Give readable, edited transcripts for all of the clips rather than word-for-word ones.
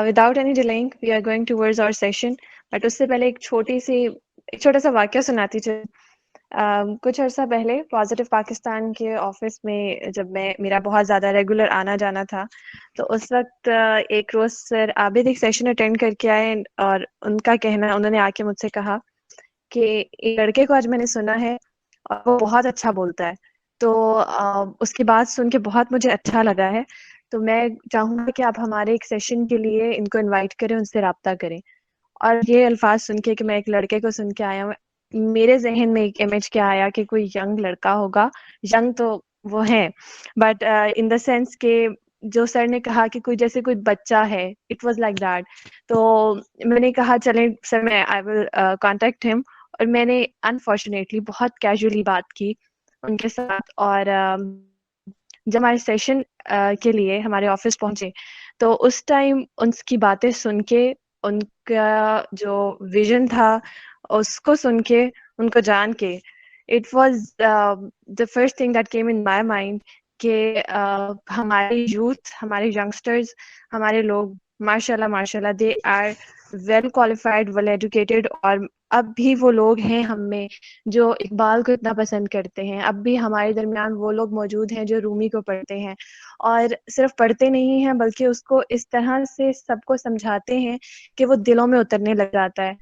Without any delaying, we are going towards our session. But उससे पहले एक छोटा सा वाक्य सुनाती चलूँ। कुछ अर्सा पहले पॉजिटिव पाकिस्तान के ऑफिस में जब मेरा बहुत ज़्यादा रेगुलर आना जाना था, तो उस वक्त एक रोज़ सर आबिद एक सेशन अटेंड करके आए और उन्होंने आके मुझसे कहा कि एक लड़के को आज मैंने सुना है और वो बहुत अच्छा बोलता है। तो उसकी बात सुन के बहुत मुझे अच्छा लगा है। तो मैं चाहूँगी कि आप हमारे एक सेशन के लिए इनको इनवाइट करें, उनसे राब्ता करें। और ये अल्फाज सुन के कि मैं एक लड़के को सुन के आया हूँ, मेरे ज़हन में एक इमेज क्या आया कि कोई यंग लड़का होगा। यंग तो वो है, बट इन द सेंस के जो सर ने कहा कि कोई बच्चा है, इट वाज़ लाइक दैट। तो मैंने कहा चलें सर, मैं आई विल कॉन्टैक्ट हिम। और मैंने अनफॉर्चुनेटली बहुत कैजुअली बात की उनके साथ। और जब हमारे सेशन के लिए हमारे ऑफिस पहुंचे, तो उस टाइम उनकी बातें सुन के, उनका जो विजन था उसको सुन के, उनको जान के, it was the first thing that came in my mind कि हमारे यूथ, हमारे यंगस्टर्स, हमारे लोग माशाल्लाह माशाल्लाह they are well qualified, well educated. और अब भी वो लोग हैं हम में जो इकबाल को इतना पसंद करते हैं। अब भी हमारे दरमियान वो लोग मौजूद हैं जो रूमी को पढ़ते हैं, और सिर्फ पढ़ते नहीं हैं बल्कि उसको इस तरह से सबको समझाते हैं कि वो दिलों में उतरने लग जाता है।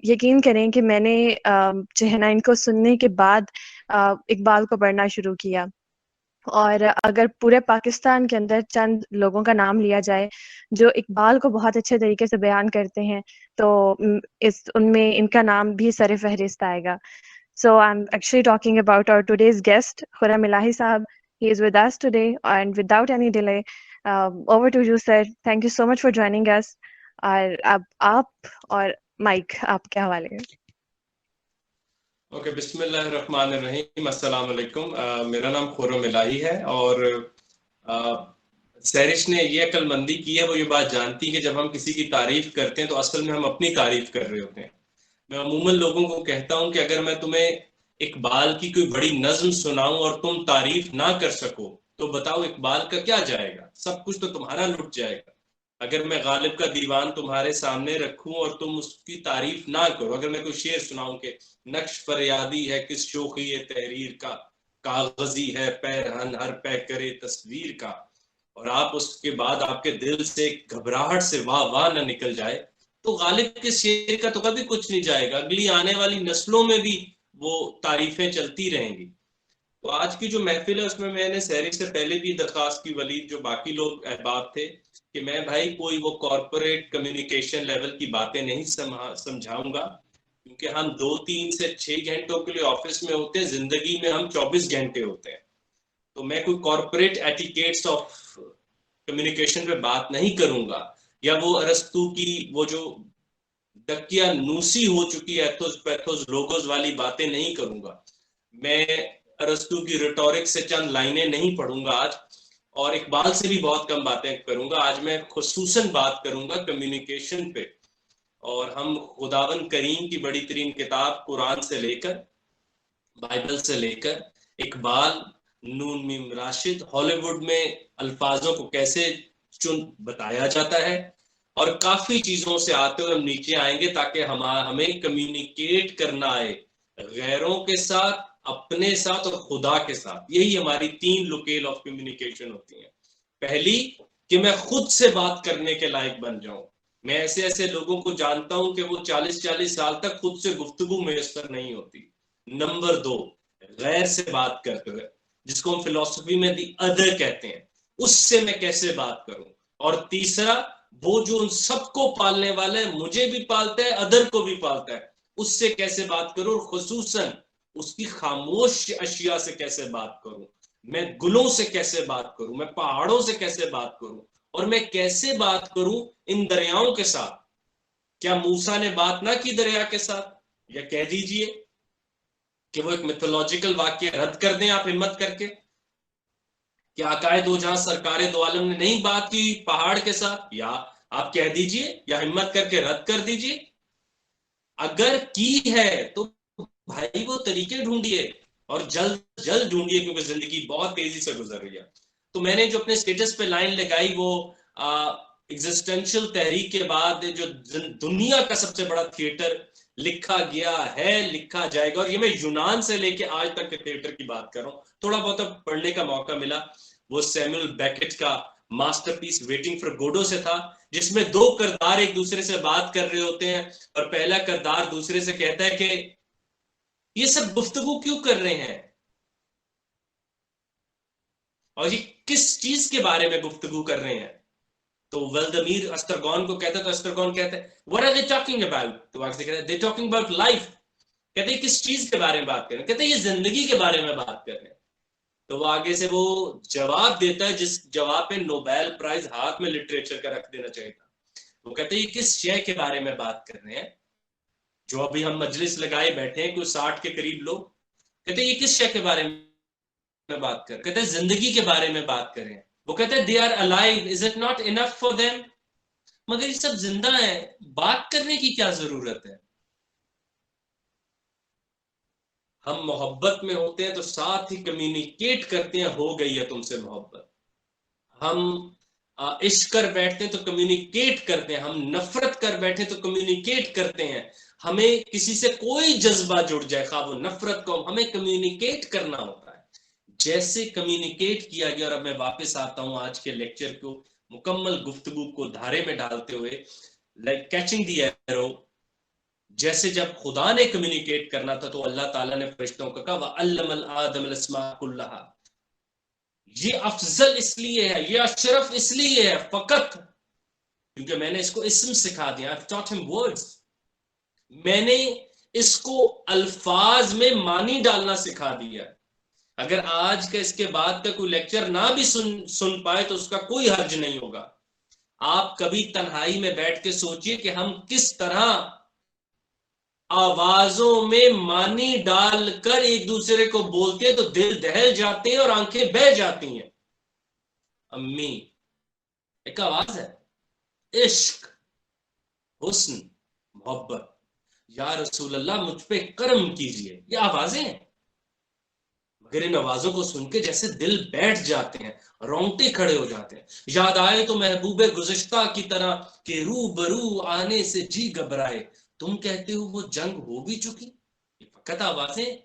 यकीन करें कि मैंने जो है ना, इनको सुनने के बाद इकबाल को पढ़ना शुरू किया। और अगर पूरे पाकिस्तान के अंदर चंद लोगों का नाम लिया जाए जो इकबाल को बहुत अच्छे तरीके से बयान करते हैं, तो उनमें इनका नाम भी सर फहरिस्त आएगा। So I'm actually talking about our today's guest, Khurram Ilahi Sahab. He is with us today, and without any delay, over to you, sir. Thank you so much for joining us. और अब आप और mic आपके हवाले हैं। Okay, बिस्मिल्लाहिर्रहमानिर्रहीम, अस्सलाम वालेकुम। मेरा नाम खुर्रम इलाही है और सैरिश ने ये अक्लमंदी की है, वो ये बात जानती है कि जब हम किसी की तारीफ करते हैं तो असल में हम अपनी तारीफ कर रहे होते हैं। मैं अमूमन लोगों को कहता हूं कि अगर मैं तुम्हें इकबाल की कोई बड़ी नज्म सुनाऊं और तुम तारीफ ना कर सको तो बताओ इकबाल का क्या जाएगा, सब कुछ तो तुम्हारा लुट जाएगा। अगर मैं गालिब का दीवान तुम्हारे सामने रखूं और तुम उसकी तारीफ ना करो, अगर मैं कोई शेर सुनाऊं कि नक्श फरियादी है किस शोखी तहरीर का, कागजी है पैरहन हर पै करे तस्वीर का, और आप उसके बाद आपके दिल से घबराहट से वाह वाह न निकल जाए, तो गालिब के शेर का तो कभी कुछ नहीं जाएगा। अगली आने वाली नस्लों में भी वो तारीफें चलती रहेंगी। तो आज की जो महफिल है उसमें मैंने सहरी से पहले भी दरखास्त की, वलीद जो बाकी लोग अहबाब थे, कि मैं भाई कोई वो कॉरपोरेट कम्युनिकेशन लेवल की बातें नहीं समझाऊंगा, क्योंकि हम 2-3 से 6 घंटों के लिए ऑफिस में होते हैं, जिंदगी में हम 24 घंटे होते हैं। तो मैं कोई कॉरपोरेट एटिकेट्स ऑफ कम्युनिकेशन पे बात नहीं करूंगा, या वो अरस्तु की वो जो दकिया नूसी हो चुकी है एथोस पैथोस लोगोस वाली बातें नहीं करूंगा। मैं अरस्तु की रिटोरिक से चंद लाइनें नहीं पढ़ूंगा आज, और इकबाल से भी बहुत कम बातें करूंगा। आज मैं खुसूसन बात करूंगा कम्युनिकेशन पे, और हम खुदावन करीम की बड़ी तरीन किताब कुरान से लेकर, बाइबल से लेकर, इकबाल, नून मीम राशिद, हॉलीवुड में अल्फाजों को कैसे चुन बताया जाता है, और काफी चीजों से आते हुए हम नीचे आएंगे ताकि हमें कम्युनिकेट करना आए गैरों के साथ, अपने साथ और खुदा के साथ। यही हमारी 3 लोकेल ऑफ कम्युनिकेशन होती है। पहली, कि मैं खुद से बात करने के लायक बन जाऊं। मैं ऐसे ऐसे लोगों को जानता हूं कि वो 40-40 साल तक खुद से गुफ्तगू मैसर नहीं होती। नंबर 2, गैर से बात करते हुए, जिसको हम फिलॉसफी में दी अदर कहते हैं, उससे मैं कैसे बात करूं। और तीसरा, वो जो उन सबको पालने वाला है, मुझे भी पालता है, अदर को भी पालता है, उससे कैसे बात करूं, और खुसूसन उसकी खामोश अशिया से कैसे बात करूं, मैं गुलों से कैसे बात करूं, मैं पहाड़ों से कैसे बात करूं, और मैं कैसे बात करूं इन दरियाओं के साथ। क्या मूसा ने बात ना की दरिया के साथ? या कह दीजिए कि वो एक मिथोलॉजिकल वाक्य रद्द कर दें आप हिम्मत करके। क्या आकाए दो जहां सरकारे दो आलम ने नहीं बात की पहाड़ के साथ? या आप कह दीजिए, या हिम्मत करके रद्द कर दीजिए। अगर की है तो भाई वो तरीके ढूंढिए, और जल्द जल्द ढूंढिए, क्योंकि जिंदगी बहुत तेजी से गुजर रही है। तो मैंने जो अपने स्टेटस पे लाइन लगाई वो एग्जिस्टेंशियल तहरीक के बाद जो दुनिया का सबसे बड़ा थिएटर लिखा गया है, लिखा जाएगा, और ये मैं यूनान से लेके आज तक के थिएटर की बात कर रहा हूँ, थोड़ा बहुत पढ़ने का मौका मिला, वो सैमुअल बेकेट का मास्टरपीस वेटिंग फॉर गोडो से था, जिसमें दो किरदार एक दूसरे से बात कर रहे होते हैं और पहला किरदार दूसरे से कहता है कि ये सब गुफ्तगू क्यों कर रहे हैं और ये किस चीज के बारे में गुफ्तगू कर रहे हैं। तो वेल्दमीर अस्टरगॉन को कहता है, तो अस्टरगॉन कहता है what are they talking about, तो आगे कहता है दे टॉकिंग अबाउट लाइफ, कहते हैं किस चीज के बारे में बात कर रहे हैं, कहते हैं ये जिंदगी के बारे में बात कर रहे हैं। तो वो आगे से वो जवाब देता है जिस जवाब पे नोबेल प्राइज हाथ में लिटरेचर का रख देना चाहिए था। वो कहते हैं ये किस शय के बारे में बात कर रहे हैं, जो अभी हम मजलिस लगाए बैठे हैं कुछ 60 के करीब लोग, कहते हैं ये किस शय के बारे में बात कर, कहते हैं जिंदगी के बारे में बात कर रहे हैं। वो कहते हैं they are alive, is it not enough for them, मगर ये सब जिंदा है, बात करने की क्या जरूरत है। हम मोहब्बत में होते हैं तो साथ ही कम्युनिकेट करते हैं, हो गई है तुमसे मोहब्बत। हम इश्क कर बैठते हैं तो कम्युनिकेट करते हैं, हम नफरत कर बैठे तो कम्युनिकेट करते हैं। हमें किसी से कोई जज्बा जुड़ जाए, खा वो नफरत को, हमें कम्युनिकेट करना होता है। जैसे कम्युनिकेट किया गया, और अब मैं वापस आता हूं आज के लेक्चर को मुकम्मल गुफ्तगू को धारे में डालते हुए, लाइक कैचिंग द एरो, जैसे जब खुदा ने कम्युनिकेट करना था तो अल्लाह ताला ने फरिश्तों को कहा वअल्लमल आदम अस्मा कुल्लहा, ये अफजल इसलिए है, ये अशरफ इसलिए है फकत क्योंकि मैंने इसको इस्म सिखा दिया, I've taught him words, मैंने इसको अल्फाज में मानी डालना सिखा दिया। अगर आज का इसके बाद का कोई लेक्चर ना भी सुन पाए तो उसका कोई हर्ज नहीं होगा। आप कभी तन्हाई में बैठ के सोचिए कि हम किस तरह आवाजों में मानी डालकर एक दूसरे को बोलते हैं तो दिल दहल जाते हैं और आंखें बह जाती हैं। अम्मी एक आवाज है, इश्क, हुस्न, मोहब्बत, या रसूल अल्लाह मुझ पे करम कीजिए, ये आवाजें हैं। मगर इन आवाजों को सुन के जैसे दिल बैठ जाते हैं, रोंगटे खड़े हो जाते हैं। याद आए तो महबूबे गुज़िश्ता की तरह के रूबरू आने से जी घबराए, तुम कहते हो वो जंग हो भी चुकी, ये फकत आवाजें।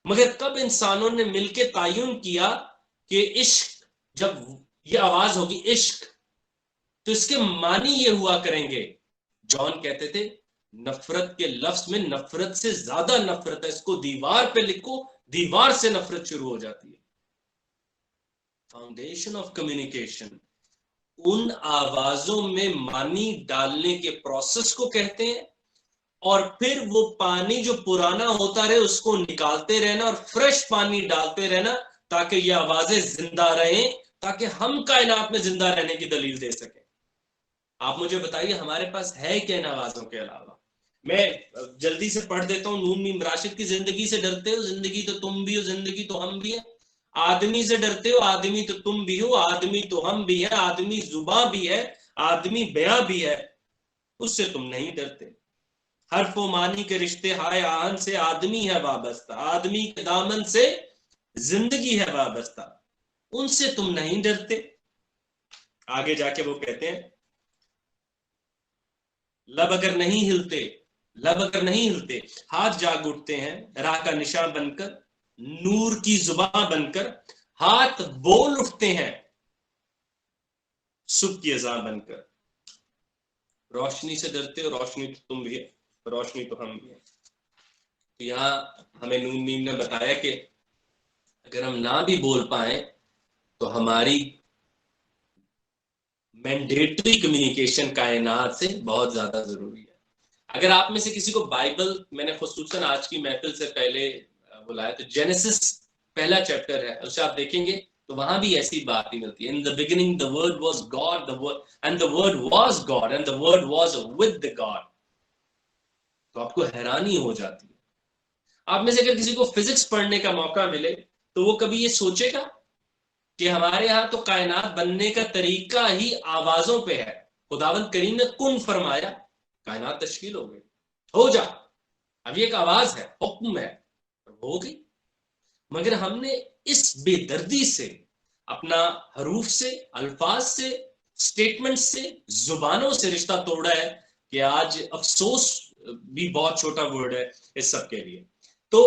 मगर कब इंसानों ने मिलकर तायुन किया कि इश्क, जब ये आवाज होगी इश्क तो इसके मानी ये हुआ करेंगे। जॉन कहते थे नफरत के लफ्ज में नफरत से ज्यादा नफरत है, इसको दीवार पे लिखो, दीवार से नफरत शुरू हो जाती है। फाउंडेशन ऑफ कम्युनिकेशन उन आवाजों में मानी डालने के प्रोसेस को कहते हैं, और फिर वो पानी जो पुराना होता रहे उसको निकालते रहना और फ्रेश पानी डालते रहना ताकि ये आवाजें जिंदा रहें, ताकि हम कायनात में जिंदा रहने की दलील दे सकें। आप मुझे बताइए हमारे पास है क्या इन आवाजों के अलावा। मैं जल्दी से पढ़ देता हूँ, नून मीम राशिद की जिंदगी से डरते हो, जिंदगी तो तुम भी हो, जिंदगी तो हम भी है। आदमी से डरते हो, आदमी तो तुम भी हो, आदमी तो हम भी है। आदमी जुबां भी है, आदमी बयां भी है, उससे तुम नहीं डरते। हरफो मानी के रिश्ते हाय आहन से आदमी है वाबस्ता, आदमी के दामन से जिंदगी है वाबस्ता, उनसे तुम नहीं डरते। आगे जाके वो कहते हैं लब अगर नहीं हिलते, लब अगर नहीं हिलते, हाथ जाग उठते हैं राह का निशान बनकर, नूर की जुबान बनकर हाथ बोल उठते हैं सुबह की अज़ान बनकर। रोशनी से डरते हो, रोशनी तो तुम भी है, रोशनी तो हम भी है। तो यहाँ हमें नून मीम ने बताया कि अगर हम ना भी बोल पाए तो हमारी मैंडेटरी कम्युनिकेशन कायनात से बहुत ज्यादा जरूरी है। अगर आप में से किसी को बाइबल, मैंने खुसूसन आज की महफिल से पहले बुलाया, तो जेनेसिस पहला चैप्टर है, उसे आप देखेंगे तो वहां भी ऐसी बात ही मिलती है। In the beginning the word was God, the word and the word was God and the word was with the God. तो आपको हैरानी हो जाती है। आप में से अगर किसी को फिजिक्स पढ़ने का मौका मिले तो वो कभी ये सोचेगा कि हमारे यहाँ तो कायनात बनने का तरीका ही आवाजों पे है। खुदावंद करीम ने कुन फरमाया, कायनात तश्कील हो गई, हो जा। अब ये एक आवाज है, हुक्म है, हो गई। मगर हमने इस बेदर्दी से, अपना हरूफ से, अल्फाज से, स्टेटमेंट से, जुबानों से रिश्ता तोड़ा है कि आज अफसोस भी बहुत छोटा वर्ड है इस सब के लिए। तो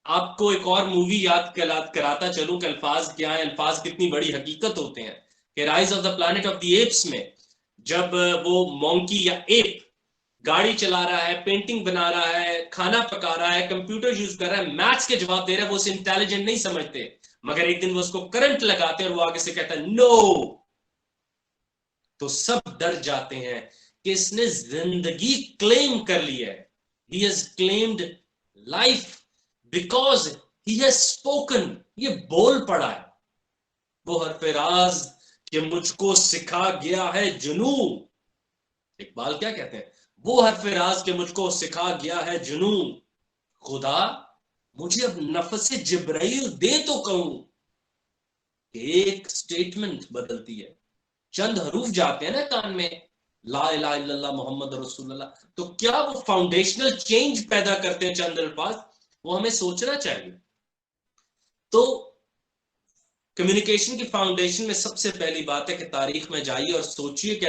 आपको एक और मूवी याद कराता चलूं कि अल्फाज क्या है, अल्फाज कितनी बड़ी हकीकत होते हैं। कि rise of the planet of the apps में जब वो मॉन्की या एप गाड़ी चला रहा है, पेंटिंग बना रहा है, खाना पका रहा है, कंप्यूटर यूज कर रहा है, मैथ्स के जवाब दे रहा है, वो उसे इंटेलिजेंट नहीं समझते, मगर एक दिन वो उसको करंट लगाते हैं और वो आगे से कहता है नो, तो सब डर जाते हैं कि इसने जिंदगी क्लेम कर ली है। He has claimed life because he has spoken, ये बोल पड़ा है। वो हरफे राज कि मुझको सिखा गया है जुनू, इकबाल क्या कहते हैं, वो हरफे राज के मुझको सिखा गया है जुनू, खुदा मुझे अब नफ्स जिब्राइल दे तो कहूं। एक स्टेटमेंट बदलती है, चंद हरूफ जाते हैं ना कान में, ला इलाहा इल्लल्लाह मोहम्मद रसूलुल्लाह, तो क्या वो फाउंडेशनल चेंज पैदा करते हैं चंद अल्फाज, वो हमें सोचना चाहिए। तो कम्युनिकेशन की फाउंडेशन में सबसे पहली बात है कि तारीख में जाइए और सोचिए कि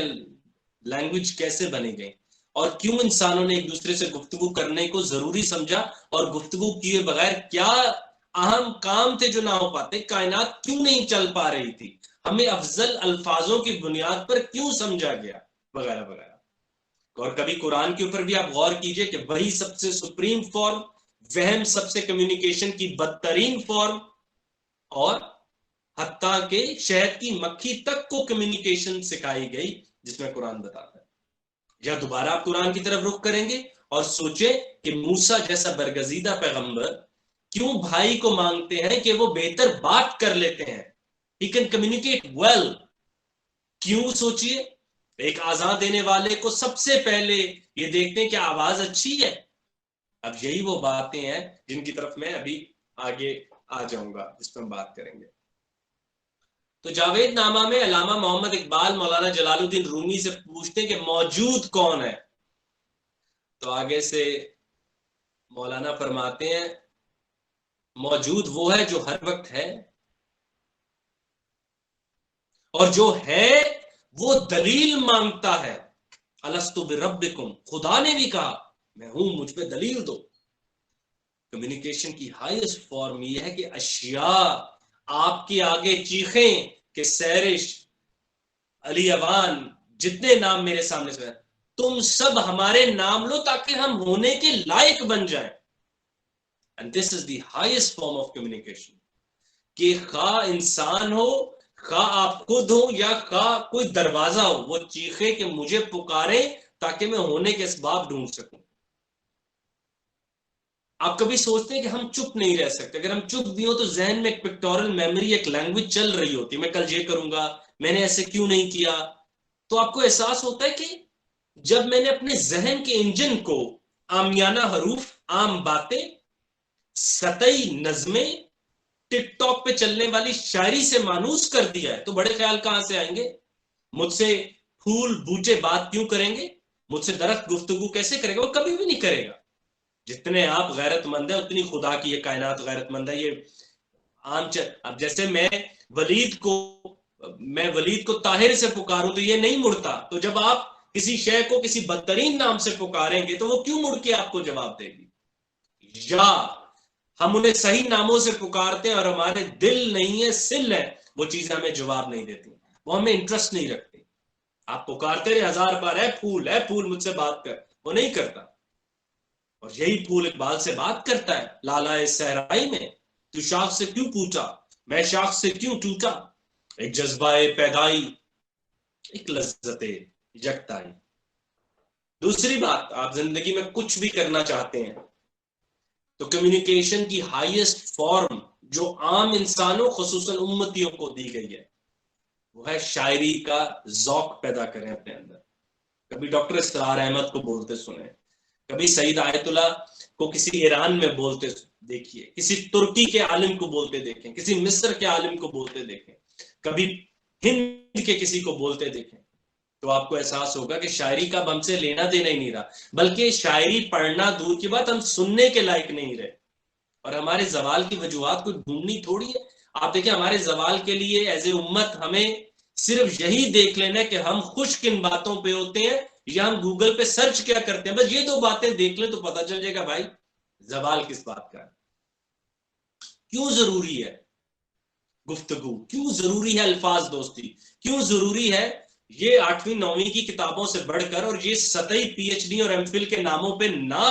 लैंग्वेज कैसे बनी गई और क्यों इंसानों ने एक दूसरे से गुफ्तगू करने को जरूरी समझा, और गुफ्तगू किए बगैर क्या अहम काम थे जो ना हो पाते, कायनात क्यों नहीं चल पा रही थी, हमें अफजल अल्फाजों की बुनियाद पर क्यों समझा गया, वगैरह वगैरह। और कभी कुरान के ऊपर भी आप गौर कीजिए कि वही सबसे सुप्रीम फॉर्म, वहम सबसे कम्युनिकेशन की बदतरीन फॉर्म, और हत्ता के शहद की मक्खी तक को कम्युनिकेशन सिखाई गई जिसमें कुरान बताता है। या दोबारा आप कुरान की तरफ रुख करेंगे और सोचे कि मूसा जैसा बरगजीदा पैगंबर क्यों भाई को मांगते हैं कि वो बेहतर बात कर लेते हैं, ही कैन कम्युनिकेट वेल। क्यों सोचिए, एक आजाद देने वाले को सबसे पहले ये देखते हैं कि आवाज अच्छी है। अब यही वो बातें हैं जिनकी तरफ मैं अभी आगे आ जाऊंगा, जिस पर हम बात करेंगे। तो जावेद नामा में अल्लामा मोहम्मद इकबाल मौलाना जलालुद्दीन रूमी से पूछते हैं कि मौजूद कौन है, तो आगे से मौलाना फरमाते हैं मौजूद वो है जो हर वक्त है, और जो है वो दलील मांगता है। अलस्तु बिरब्बिकुम, खुदा ने भी कहा मैं हूं, मुझ पे दलील दो। कम्युनिकेशन की हाईएस्ट फॉर्म ये है कि अशिया आपके आगे चीखें कि सैरिश, अली अवान, जितने नाम मेरे सामने से, तुम सब हमारे नाम लो ताकि हम होने के लायक बन जाएं। And this is the highest form of communication, कि खा इंसान हो, खा आप खुद हो, या खा कोई दरवाजा हो, वो चीखे कि मुझे पुकारे ताकि मैं होने के असबाब ढूंढ सकूं। आप कभी सोचते हैं कि हम चुप नहीं रह सकते, अगर हम चुप भी हो तो जहन में एक पिक्टोरल मेमोरी, एक लैंग्वेज चल रही होती है, मैं कल ये करूंगा, मैंने ऐसे क्यों नहीं किया। तो आपको एहसास होता है कि जब मैंने अपने जहन के इंजन को आमियाना हरूफ, आम बातें, सतई नज़में, टिकटॉक पे चलने वाली शायरी से मानूस कर दिया है, तो बड़े ख्याल कहां से आएंगे। मुझसे फूल बूचे बात क्यों करेंगे, मुझसे दरख्त गुफ्तगू कैसे करेगा, वो कभी भी नहीं करेगा। जितने आप गैरतमंद है उतनी खुदा की ये कायनात गैरतमंद है। ये अब जैसे मैं वलीद को ताहिर से पुकारूं तो ये नहीं मुड़ता, तो जब आप किसी शय को किसी बदतरीन नाम से पुकारेंगे तो वो क्यों मुड़ के आपको जवाब देगी। या हम उन्हें सही नामों से पुकारते हैं और हमारे दिल नहीं है, सिल है, वो चीजें हमें जवाब नहीं देती, वो हमें इंटरेस्ट नहीं रखती। आप पुकारते रहे 1000 बार, है फूल मुझसे बात कर, वो नहीं करता। और यही फूल इकबाल से बात करता है लाला सहराई में, तू शाख से क्यों पूछा, मैं शाख से क्यों टूटा, एक जज्बाए पैदाई, एक लज्जते जगताई। दूसरी बात, आप जिंदगी में कुछ भी करना चाहते हैं तो कम्युनिकेशन की हाईएस्ट फॉर्म जो आम इंसानों खुसूसन उम्मतियों को दी गई है वो है शायरी का जौक पैदा करें अपने अंदर। कभी डॉक्टर इसरार अहमद को बोलते सुने, कभी सईद आयतुल्लाह को किसी ईरान में बोलते देखिए, किसी तुर्की के आलिम को बोलते देखें, किसी मिस्र के आलिम को बोलते देखें, कभी हिंद के किसी को बोलते देखें, तो आपको एहसास होगा कि शायरी का हमसे लेना देना ही नहीं रहा, बल्कि शायरी पढ़ना दूर की बात, हम सुनने के लायक नहीं रहे। और हमारे जवाल की वजूहात को ढूंढनी थोड़ी है। आप देखिए, हमारे जवाल के लिए एज ए उम्मत हमें सिर्फ यही देख लेना कि हम खुश किन बातों पे होते हैं या हम गूगल पे सर्च क्या करते हैं, बस ये दो बातें देख ले तो पता चल जाएगा भाई जवाल किस बात का है। क्यों जरूरी है गुफ्तगू, क्यों जरूरी है अल्फाज दोस्ती, क्यों जरूरी है ये 8वीं 9वीं की किताबों से बढ़कर और ये सतही पीएचडी और एमफिल के नामों पे ना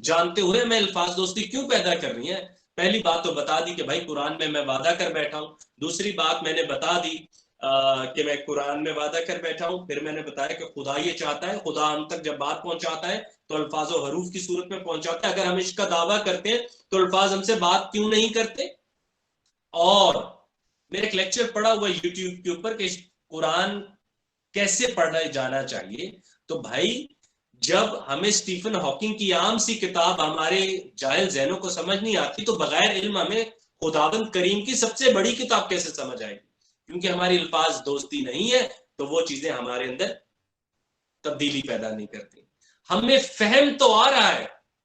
जानते हुए मैं अल्फाज दोस्ती क्यों पैदा कर रही है। पहली बात तो बता दी कि भाई कुरान में मैं वादा कर बैठा हूं। दूसरी बात मैंने बता दी कि मैं कुरान में वादा कर बैठा हूं। फिर मैंने बताया कि खुदा ये चाहता है, खुदा हम तक जब बात पहुंचाता है तो अल्फाज और हरूफ की सूरत में पहुंचाता है। अगर हम इसका दावा करते हैं तो अल्फाज हमसे बात क्यों नहीं करते। और मेरे एक लेक्चर पढ़ा हुआ यूट्यूब के ऊपर कि कुरान कैसे पढ़ा जाना चाहिए। तो भाई जब हमें स्टीफन हॉकिंग की आम सी किताब हमारे जाहिल जहनों को समझ नहीं आती तो बगैर इल्म हमें खुदावंद करीम की सबसे बड़ी किताब कैसे समझ आएगी। क्योंकि हमारी अल्फाज दोस्ती नहीं है तो वो चीजें हमारे अंदर तब्दीली पैदा नहीं करती। हमें फहम तो आ रहा है,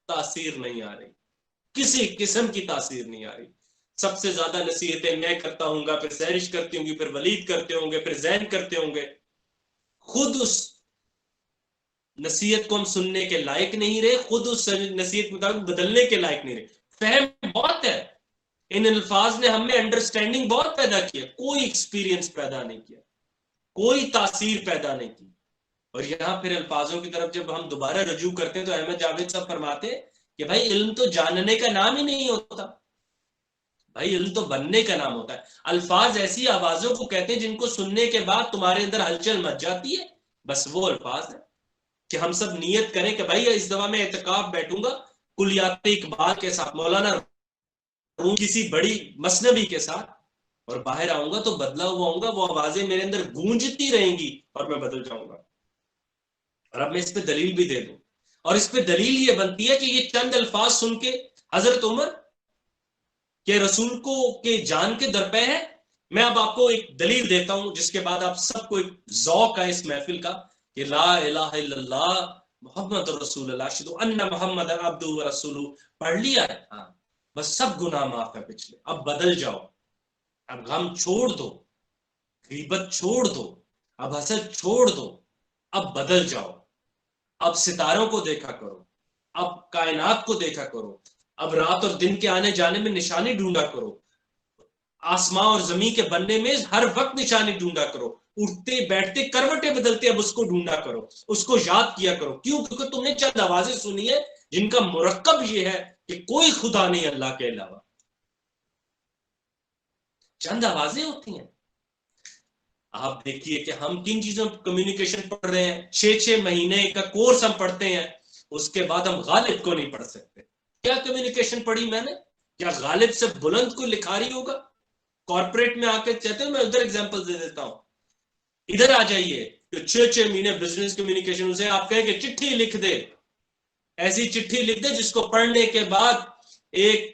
तासीर नहीं आ रही, किसी किस्म की तासीर नहीं आ रही। सबसे ज्यादा नसीहतें मैं करता हूँ, फिर सहरिश करती होंगी, फिर वलीद करते होंगे, फिर जैन करते होंगे। खुद उस नसीहत को हम सुनने के लायक नहीं रहे, खुद उस नसीहत के मुताबिक बदलने के लायक नहीं रहे। फहम बहुत है, इन अल्फाज ने हमें अंडरस्टैंडिंग बहुत पैदा किया, कोई एक्सपीरियंस पैदा नहीं किया, कोई तासीर पैदा नहीं की। और यहां फिर अल्फाजों की तरफ जब हम दोबारा रजू करते हैं तो अहमद जावेद साहब फरमाते हैं कि भाई इल्म तो जानने का नाम ही नहीं होता, भाई इल्म तो बनने का नाम होता है। अल्फाज ऐसी आवाजों को कहते हैं जिनको सुनने के बाद तुम्हारे अंदर हलचल मच जाती है, बस वो अल्फाज है। कि हम सब नियत करें कि भाई इस दफा मैं एतकाफ बैठूंगा कुलियात इकबाल के साथ, मौलाना रूम किसी बड़ी मसनवी के साथ, और बाहर आऊंगा तो बदला हुआ आऊंगा, वो आवाजें मेरे अंदर गूंजती रहेंगी और मैं बदल जाऊंगा। और अब मैं इस पे दलील भी दे दूं, और इस पे दलील ये बनती है कि ये चंद अल्फाज सुन के हजरत उमर के रसूल को के जान के दरपे है। मैं अब आपको एक दलील देता हूं जिसके बाद आप सबको एक ज़ौक़ है इस महफिल का कि ला इलाहा इल्लल्लाह मोहम्मद रसूलुल्लाह अशहदु अन्ना मुहम्मदन अब्दुहु व रसूलुहु पढ़ लिया है। हाँ, बस सब गुनाह माफ है पिछले, अब बदल जाओ, अब गम छोड़ दो, गीबत छोड़ दो, अब हसद छोड़ दो, अब बदल जाओ। अब सितारों को देखा करो, अब कायनात को देखा करो, अब रात और दिन के आने जाने में निशानी ढूंढा करो, आसमां और जमीन के बनने में हर वक्त निशानी ढूंढा करो, उठते बैठते करवटें बदलते अब उसको ढूंढा करो, उसको याद किया करो। क्यों? क्योंकि तुमने चंद आवाजें सुनी है जिनका मुरक्कब ये है कि कोई खुदा नहीं अल्लाह के अलावा। चंद आवाजें होती हैं। आप देखिए कि हम किन चीजों पर कम्युनिकेशन पढ़ रहे हैं। 6-6 महीने का कोर्स हम पढ़ते हैं, उसके बाद हम गालिब को नहीं पढ़ सकते। क्या कम्युनिकेशन पढ़ी मैंने? क्या गालिब से बुलंद कोई लिखारी होगा? कॉर्पोरेट में आके चाहते हैं, मैं उधर एग्जांपल दे देता हूं, इधर आ जाइए तो 6-6 महीने बिजनेस कम्युनिकेशन से आप कहें कि चिट्ठी लिख दे, ऐसी चिट्ठी लिख दे जिसको पढ़ने के बाद एक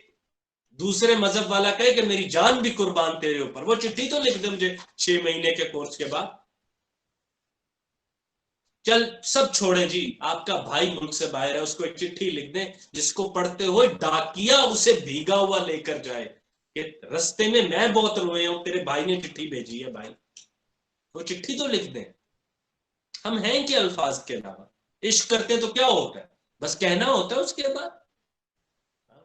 दूसरे मजहब वाला कहे कि मेरी जान भी कुर्बान तेरे ऊपर, वो चिट्ठी तो लिख दे मुझे 6 महीने के कोर्स के बाद। चल सब छोड़े जी, आपका भाई मुल्क से बाहर है, उसको एक चिट्ठी लिख दें जिसको पढ़ते हुए डाकिया उसे भीगा हुआ लेकर जाए कि रास्ते में मैं बहुत रोए हूं, तेरे भाई ने चिट्ठी भेजी है भाई, वो चिट्ठी तो लिख दें। हम हैं कि अल्फाज के अलावा इश्क करते हैं तो क्या होता है, बस कहना होता है, उसके बाद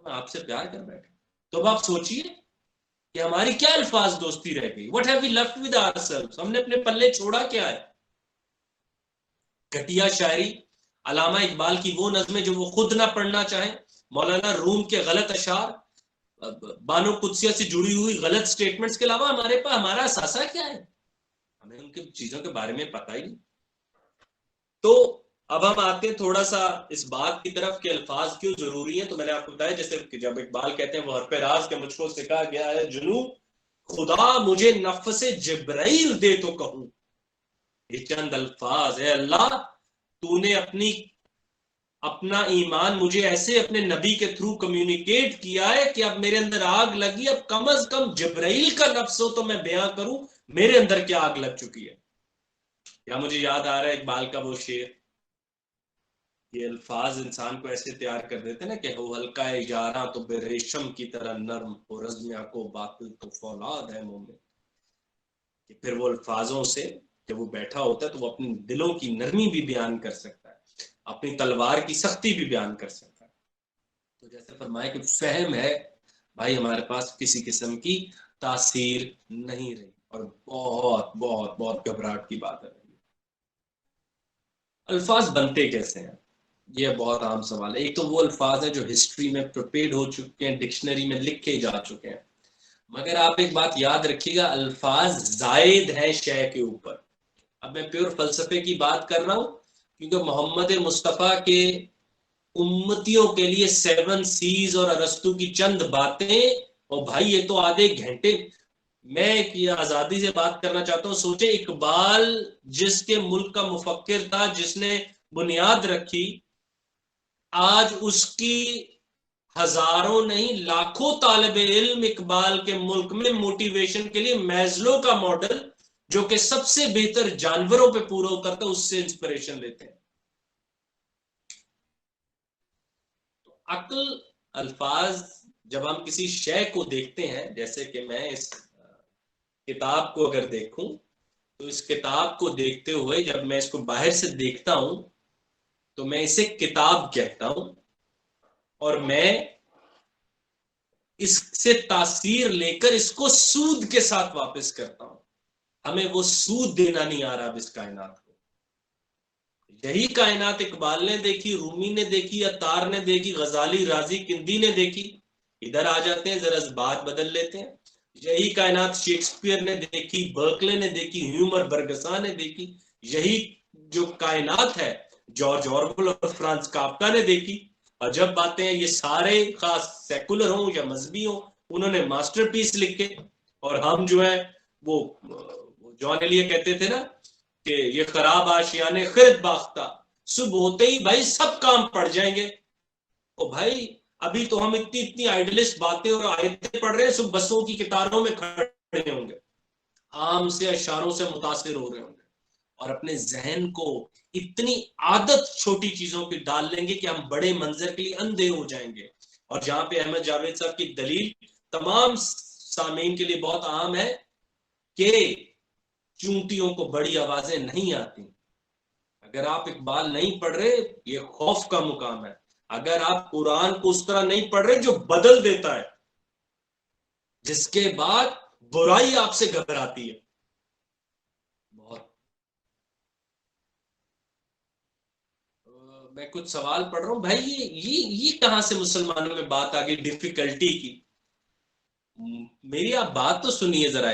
मैं आपसे प्यार कर बैठे। तो अब आप सोचिए कि हमारी क्या अल्फाज दोस्ती रह गई। What have we left with ourselves, हमने अपने पल्ले छोड़ा क्या है? घटिया शायरी, अलामा इकबाल की वो नज़में जो वो खुद ना पढ़ना चाहे, मौलाना रूम के गलत अशार, बानो कुदसिया से जुड़ी हुई गलत स्टेटमेंट्स के अलावा हमारे पास हमारा असासा क्या है? हमें उनकी चीजों के बारे में पता ही नहीं। तो अब हम आते हैं थोड़ा सा इस बात की तरफ कि अल्फाज क्यों जरूरी है। तो मैंने आपको बताया जैसे जब इकबाल कहते हैं वो हर पे राज के मुझको सिखा गया है जुनू, खुदा मुझे नफ्से जिब्राइल दे तो कहूं। ये चंद अल्फाज है, अल्लाह तूने अपना ईमान मुझे ऐसे अपने नबी के थ्रू कम्युनिकेट किया है कि अब मेरे अंदर आग लगी, अब कम अज कम जिब्राइल का नफ्स हो तो मैं बयां करूं मेरे अंदर क्या आग लग चुकी है। या मुझे याद आ रहा है इकबाल का वो शेर, ये अल्फाज इंसान को ऐसे तैयार कर देते ना कि हो हल्का है यारा तो बेरेशम की तरह नर्म, हो रज़्म को बातिल तो फौलाद है मोमिन। कि फिर वो अल्फाजों से जब वो बैठा होता है तो वो अपने दिलों की नरमी भी बयान कर सकता है, अपनी तलवार की सख्ती भी बयान कर सकता है। तो जैसे फरमाया कि फहम है भाई हमारे पास किसी किस्म की तासीर नहीं रही, और बहुत बहुत बहुत घबराहट की बात है। अल्फाज बनते कैसे हैं, ये बहुत आम सवाल है। एक तो वो अल्फाज हैं जो हिस्ट्री में प्रिपेयर्ड हो चुके हैं, डिक्शनरी में लिखे जा चुके हैं, मगर आप एक बात याद रखिएगा, अल्फाज जायद है शय के ऊपर। अब मैं प्योर फलसफे की बात कर रहा हूं, क्योंकि मोहम्मद मुस्तफ़ा के उम्मतियों के लिए 7 सीज और अरस्तु की चंद बातें, और भाई ये तो आधे घंटे। मैं ये आजादी से बात करना चाहता हूं, सोचे इकबाल जिसके मुल्क का मुफक्किर था, जिसने बुनियाद रखी, आज उसकी हजारों नहीं लाखों तालिबे इल्म इकबाल के मुल्क में मोटिवेशन के लिए मैस्लो का मॉडल, जो कि सबसे बेहतर जानवरों पे पूरा उतरता है, उससे इंस्पिरेशन लेते हैं। तो अक्ल, अल्फाज, जब हम किसी शय को देखते हैं, जैसे कि मैं इस किताब को अगर देखूं, तो इस किताब को देखते हुए जब मैं इसको बाहर से देखता हूं तो मैं इसे किताब कहता हूं, और मैं इससे तासीर लेकर इसको सूद के साथ वापस करता हूं। हमें वो सूद देना नहीं आ रहा अब इस कायनात को। यही कायनात इकबाल ने देखी, रूमी ने देखी, अतार ने देखी, गजाली, राजी, किंदी ने देखी। इधर आ जाते हैं, जरा बात बदल लेते हैं। यही कायनात शेक्सपियर ने देखी, बर्कले ने देखी, ह्यूमर बर्गसा ने देखी। यही जो कायनात है जॉर्ज ऑरवेल और फ्रांस काफ्का ने देखी। और जब बातें हैं, ये सारे खास सेकुलर हों या मजहबी हों, उन्होंने मास्टरपीस लिखे, और हम जो है वो जॉन एलिया कहते थे ना कि ये खराब आशियाने खिरत बाख्ता, सुबह होते ही भाई सब काम पड़ जाएंगे। ओ भाई अभी तो हम इतनी इतनी आइडियलिस्ट बातें और आयतें पढ़ रहे हैं, सुबह बसों की कतारों में खड़े होंगे, आम से अशारों से मुतासिर हो रहे होंगे, और अपने जहन को इतनी आदत छोटी चीजों की डाल लेंगे कि हम बड़े मंजर के लिए अंधे हो जाएंगे। और जहां पे अहमद जावेद साहब की दलील तमाम सामीन के लिए बहुत आम है कि चूंटियों को बड़ी आवाजें नहीं आती। अगर आप इकबाल नहीं पढ़ रहे, ये खौफ का मुकाम है। अगर आप कुरान को उस तरह नहीं पढ़ रहे जो बदल देता है, जिसके बाद बुराई आपसे घबराती है बहुत। मैं कुछ सवाल पढ़ रहा हूं भाई, ये कहां से मुसलमानों में बात आ गई डिफिकल्टी की। मेरी आप बात तो सुनिए जरा।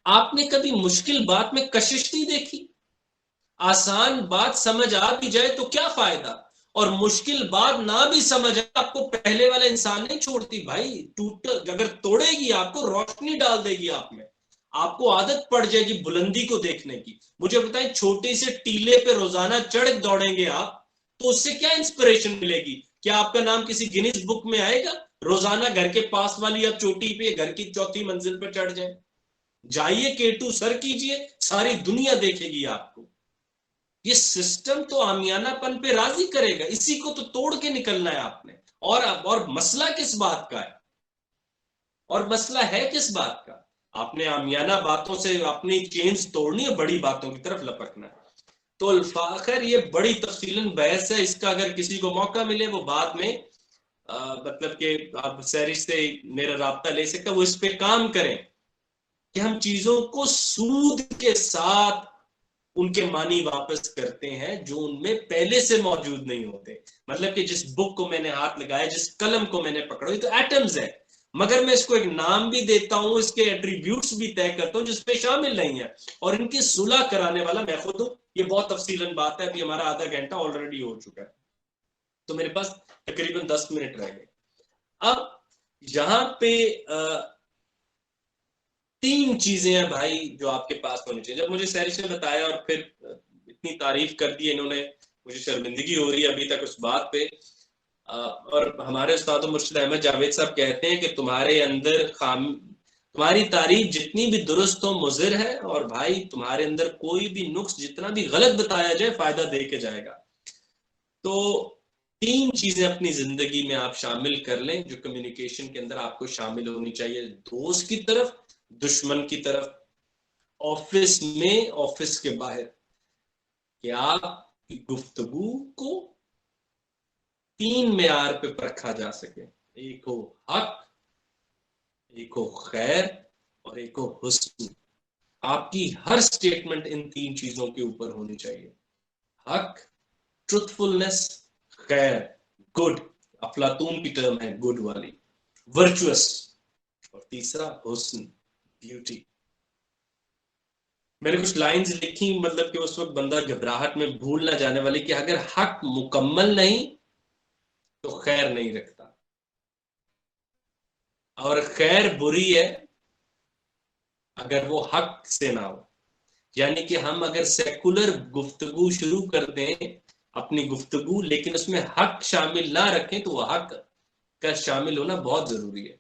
आपने कभी मुश्किल बात में कशिश नहीं देखी? आसान बात समझ आ भी जाए तो क्या फायदा, और मुश्किल बात ना भी समझ आए, आपको पहले वाला इंसान नहीं छोड़ती भाई। टूट अगर तोड़ेगी आपको, रोशनी डाल देगी आप में, आपको आदत पड़ जाएगी बुलंदी को देखने की। मुझे बताएं, छोटे से टीले पे रोजाना चढ़ दौड़ेंगे आप, तो उससे क्या इंस्पिरेशन मिलेगी? क्या आपका नाम किसी गिनीज बुक में आएगा? रोजाना घर के पास वाली आप चोटी पे, घर की चौथी मंजिल पर चढ़ जाए, जाइए केटू सर कीजिए, सारी दुनिया देखेगी आपको। ये सिस्टम तो आमियानापन पे राजी करेगा, इसी को तो तोड़ के निकलना है आपने। और मसला किस बात का है, और मसला है किस बात का? आपने आमियाना बातों से अपनी चेन्स तोड़नी है, बड़ी बातों की तरफ लपकना है। तो अल्फाखर ये बड़ी तफसीलन बहस है, इसका अगर किसी को मौका मिले वो बाद में मतलब कि आप सैरिश से मेरा राब्ता ले सकते, वो इस पे काम करें कि हम चीजों को सूद के साथ उनके मानी वापस करते हैं जो उनमें पहले से मौजूद नहीं होते। मतलब कि जिस बुक को मैंने हाथ लगाया, जिस कलम को मैंने पकड़ा, तो एटम्स है, मगर मैं इसको एक नाम भी देता हूं, इसके एट्रीब्यूट्स भी तय करता हूं जिसपे शामिल नहीं है, और इनकी सुलह कराने वाला मैं खुद हूं। ये बहुत तफसीलन बात है, अभी हमारा आधा घंटा ऑलरेडी हो चुका है, तो मेरे पास तकरीबन 10 मिनट रह गए। अब यहां पे 3 चीजें हैं भाई जो आपके पास होनी चाहिए। जब मुझे सैरिश ने बताया और फिर इतनी तारीफ कर दी इन्होंने, मुझे शर्मिंदगी हो रही है अभी तक उस बात पे। और हमारे उस्ताद मुर्शिद अहमद जावेद साहब कहते हैं कि तुम्हारे अंदर तुम्हारी तारीफ जितनी भी दुरुस्त हो मुज़िर है, और भाई तुम्हारे अंदर कोई भी नुक्स जितना भी गलत बताया जाए फायदा दे के जाएगा। तो 3 चीजें अपनी जिंदगी में आप शामिल कर लें जो कम्युनिकेशन के अंदर आपको शामिल होनी चाहिए, दोस्त की तरफ, दुश्मन की तरफ ऑफिस में, ऑफिस के बाहर, कि आपकी गुफ्तगू को 3 मेयार पे परखा जा सके। एक हो हक, एक हो खैर, और एक हो हुस्न। आपकी हर स्टेटमेंट इन 3 चीजों के ऊपर होनी चाहिए। हक, ट्रुथफुलनेस, खैर, गुड, अफलातून की टर्म है गुड वाली, वर्चुअस, और तीसरा हुस्न, ब्यूटी। मैंने कुछ लाइंस लिखी, मतलब कि उस वक्त बंदा घबराहट में भूल ना जाने वाली, कि अगर हक मुकम्मल नहीं तो खैर नहीं रखता, और खैर बुरी है अगर वो हक से ना हो। यानी कि हम अगर सेकुलर गुफ्तगू शुरू कर दें अपनी गुफ्तगू, लेकिन उसमें हक शामिल ना रखें, तो वह हक का शामिल होना बहुत जरूरी है।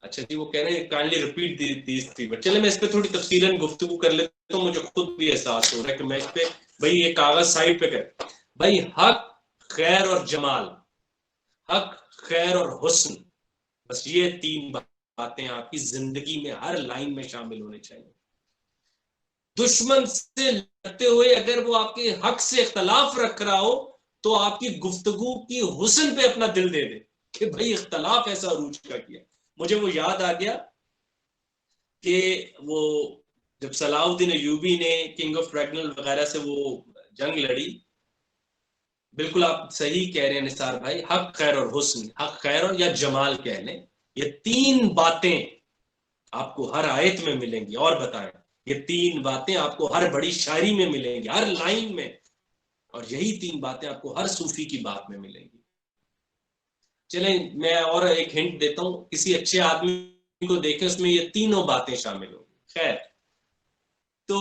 अच्छा जी, वो कह रहे हैं काइंडली रिपीट दीज 3 वर्ड। चले मैं इस पे थोड़ी तफसीलन गुफ्तगू कर लेता हूँ, मुझे खुद भी एहसास हो रहा है कि मैं इस पे, भाई ये कागज साइड पे कर, भाई हक, खैर और जमाल, हक, खैर और हुस्न, बस ये 3 बातें आपकी जिंदगी में हर लाइन में शामिल होनी चाहिए। दुश्मन से लड़ते हुए अगर वो आपके हक से इख्तलाफ रख रहा हो, तो आपकी गुफ्तगू की हुस्न पे अपना दिल दे दे कि भाई इख्तलाफ ऐसा अरूज का किया। मुझे वो याद आ गया कि वो जब सलाउद्दीन अयूबी ने किंग ऑफ फ्रैगनल वगैरह से वो जंग लड़ी, बिल्कुल आप सही कह रहे हैं निसार भाई, हक, खैर और हुस्न, हक, खैर और या जमाल कह लें, ये 3 बातें आपको हर आयत में मिलेंगी। और बताएं, ये 3 बातें आपको हर बड़ी शायरी में मिलेंगी, हर लाइन में, और यही 3 बातें आपको हर सूफी की बात में मिलेंगी। चलें मैं और एक हिंट देता हूं, किसी अच्छे आदमी को देखें उसमें ये तीनों बातें शामिल होंगी। खैर, तो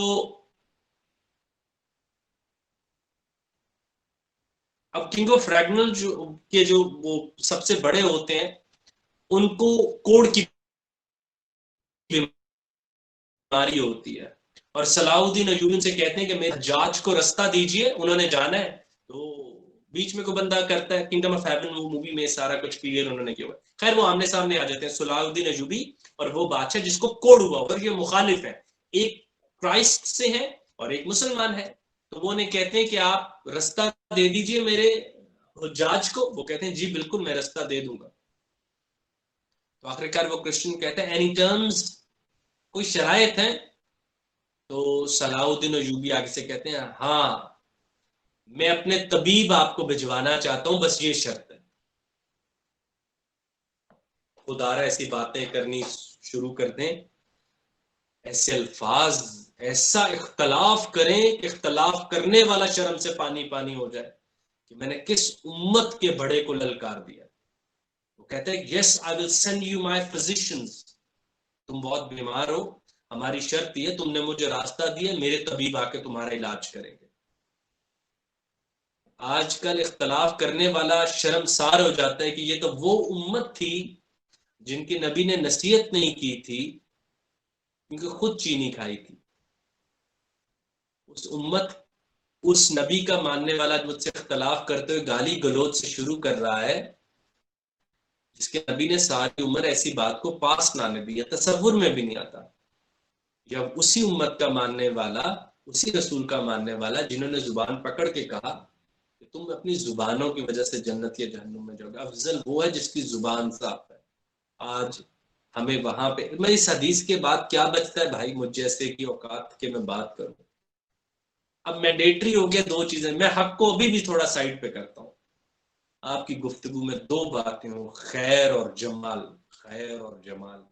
अब किंग ऑफ फ्रैगनल जो वो सबसे बड़े होते हैं, उनको कोड़ की बीमारी होती है, और सलाउद्दीन अयूबी से कहते हैं कि मेरे हज्जाज को रास्ता दीजिए, उन्होंने जाना है। तो बीच में को बंदा करता है, किंगडम ऑफ हेवन वो मूवी में सारा कुछ क्लियर उन्होंने किया हुआ। खैर वो आमने सामने आ जाते हैं सलाउद्दीन अयूबी और वो बादशाह जिसको कोड़ हुआ, और ये मुखालिफ है, एक क्राइस्ट से है और एक मुसलमान है। तो वो उन्हें कहते हैं कि आप रास्ता दे दीजिए मेरे हज्जाज को। वो कहते हैं जी बिल्कुल मैं रास्ता दे दूंगा। तो आखिरकार वो क्रिश्चियन कहते हैं एनी टर्म्स, कोई शरायत है? तो सलाउद्दीन अयूबी आगे से कहते हैं हाँ, मैं अपने तबीब आपको भिजवाना चाहता हूं, बस ये शर्त है। खुदारा ऐसी बातें करनी शुरू कर दें, ऐसे अल्फाज, ऐसा इख्तलाफ करें कि इख्तलाफ करने वाला शर्म से पानी पानी हो जाए कि मैंने किस उम्मत के बड़े को ललकार दिया। वो कहते हैं yes I will send you my physicians, तुम बहुत बीमार हो, हमारी शर्त यह, तुमने मुझे रास्ता दिया, मेरे तबीब आके तुम्हारा इलाज करेंगे। आजकल इख्तलाफ करने वाला शर्मसार हो जाता है कि ये तो वो उम्मत थी जिनके नबी ने नसीहत नहीं की थी, क्योंकि खुद चीनी खाई थी। उस उम्मत, उस नबी का मानने वाला मुझसे इख्तलाफ करते हुए गाली गलौज से शुरू कर रहा है, जिसके नबी ने सारी उम्र ऐसी बात को पास ना आने दिया, तसव्वुर में भी नहीं आता। या उसी उम्मत का मानने वाला, उसी रसूल का मानने वाला जिन्होंने जुबान पकड़ के कहा कि तुम अपनी जुबानों की वजह से जन्नत या जहन्नुम में जाओगे। अफजल वो है जिसकी जुबान साफ है। आज हमें वहां पे, मैं इस हदीस के बाद क्या बचता है भाई मुझ जैसे की औकात के मैं बात करूं। अब मैंडेटरी हो गया 2 चीजें, मैं हक को अभी भी थोड़ा साइड पे करता हूं। आपकी गुफ्तगू में 2 बातें हो, खैर और जमाल, खैर और जमाल।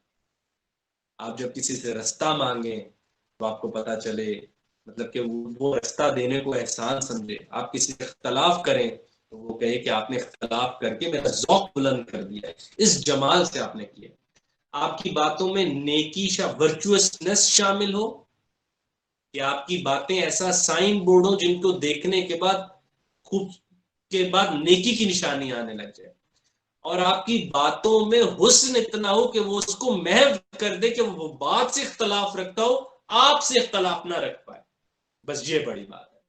आप जब किसी से रास्ता मांगे तो आपको पता चले, मतलब कि वो रास्ता देने को एहसान समझे। आप किसी से इख्तलाफ करें तो वो कहे कि आपने इख्तलाफ करके मेरा ज़ौक़ बुलंद कर दिया है, इस जमाल से आपने किया। आपकी बातों में नेकी या वर्चुअसनेस शामिल हो, कि आपकी बातें ऐसा साइन बोर्ड हो जिनको देखने के बाद, खूब के बाद नेकी की निशानी आने लग जाए, और आपकी बातों में हुस्न इतना हो कि वो उसको महव कर दे कि वो बात से इख्तलाफ रखता हो, आपसे इख्तलाफ ना रख पाए। बस ये बड़ी बात है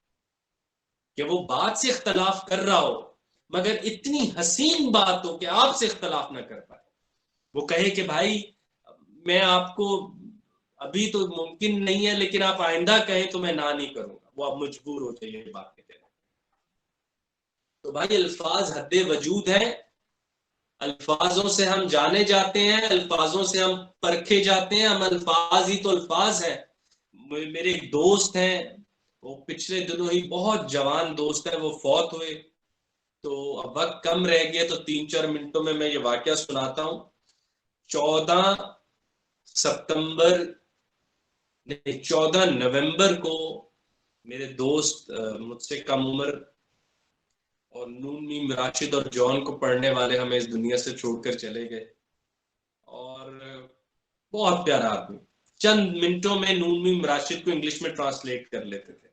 कि वो बात से इख्तलाफ कर रहा हो मगर इतनी हसीन बात हो कि आपसे इख्तलाफ ना कर पाए। वो कहे कि भाई मैं आपको अभी तो मुमकिन नहीं है, लेकिन आप आइंदा कहें तो मैं ना नहीं करूंगा, वो आप मजबूर हो जाइए बात के देने। तो भाई अल्फाज हद्दे वजूद है, अल्फाजों से हम जाने जाते हैं, अल्फाजों से हम परखे जाते हैं, हम अल्फाज ही तो अल्फाज है। मेरे एक दोस्त हैं, वो पिछले दिनों ही, बहुत जवान दोस्त है, वो फौत हुए। तो अब वक्त कम रह गया, तो 3-4 मिनटों में मैं ये वाकया सुनाता हूँ। 14 सितंबर, नहीं 14 नवंबर को मेरे दोस्त, मुझसे कम उम्र और नून मीम राशिद और जॉन को पढ़ने वाले, हमें इस दुनिया से छोड़कर चले गए। और बहुत प्यारा आदमी, चंद मिनटों में नून मीम राशिद को इंग्लिश में ट्रांसलेट कर लेते थे।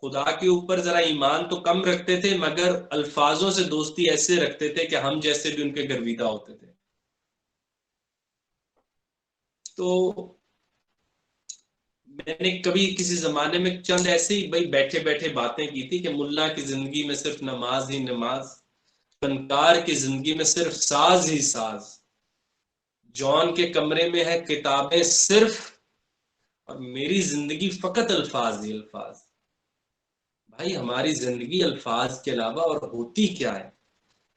खुदा के ऊपर जरा ईमान तो कम रखते थे, मगर अल्फाजों से दोस्ती ऐसे रखते थे कि हम जैसे भी उनके गर्विदा होते थे। तो मैंने कभी किसी जमाने में चंद ऐसे ही भाई बैठे बैठे बातें की थी कि मुल्ला की जिंदगी में सिर्फ नमाज ही नमाज, फनकार की जिंदगी में सिर्फ साज ही साज, जॉन के कमरे में है किताबें सिर्फ, और मेरी जिंदगी फकत अल्फाज ही अल्फाज। भाई हमारी जिंदगी अल्फाज के अलावा और होती क्या है।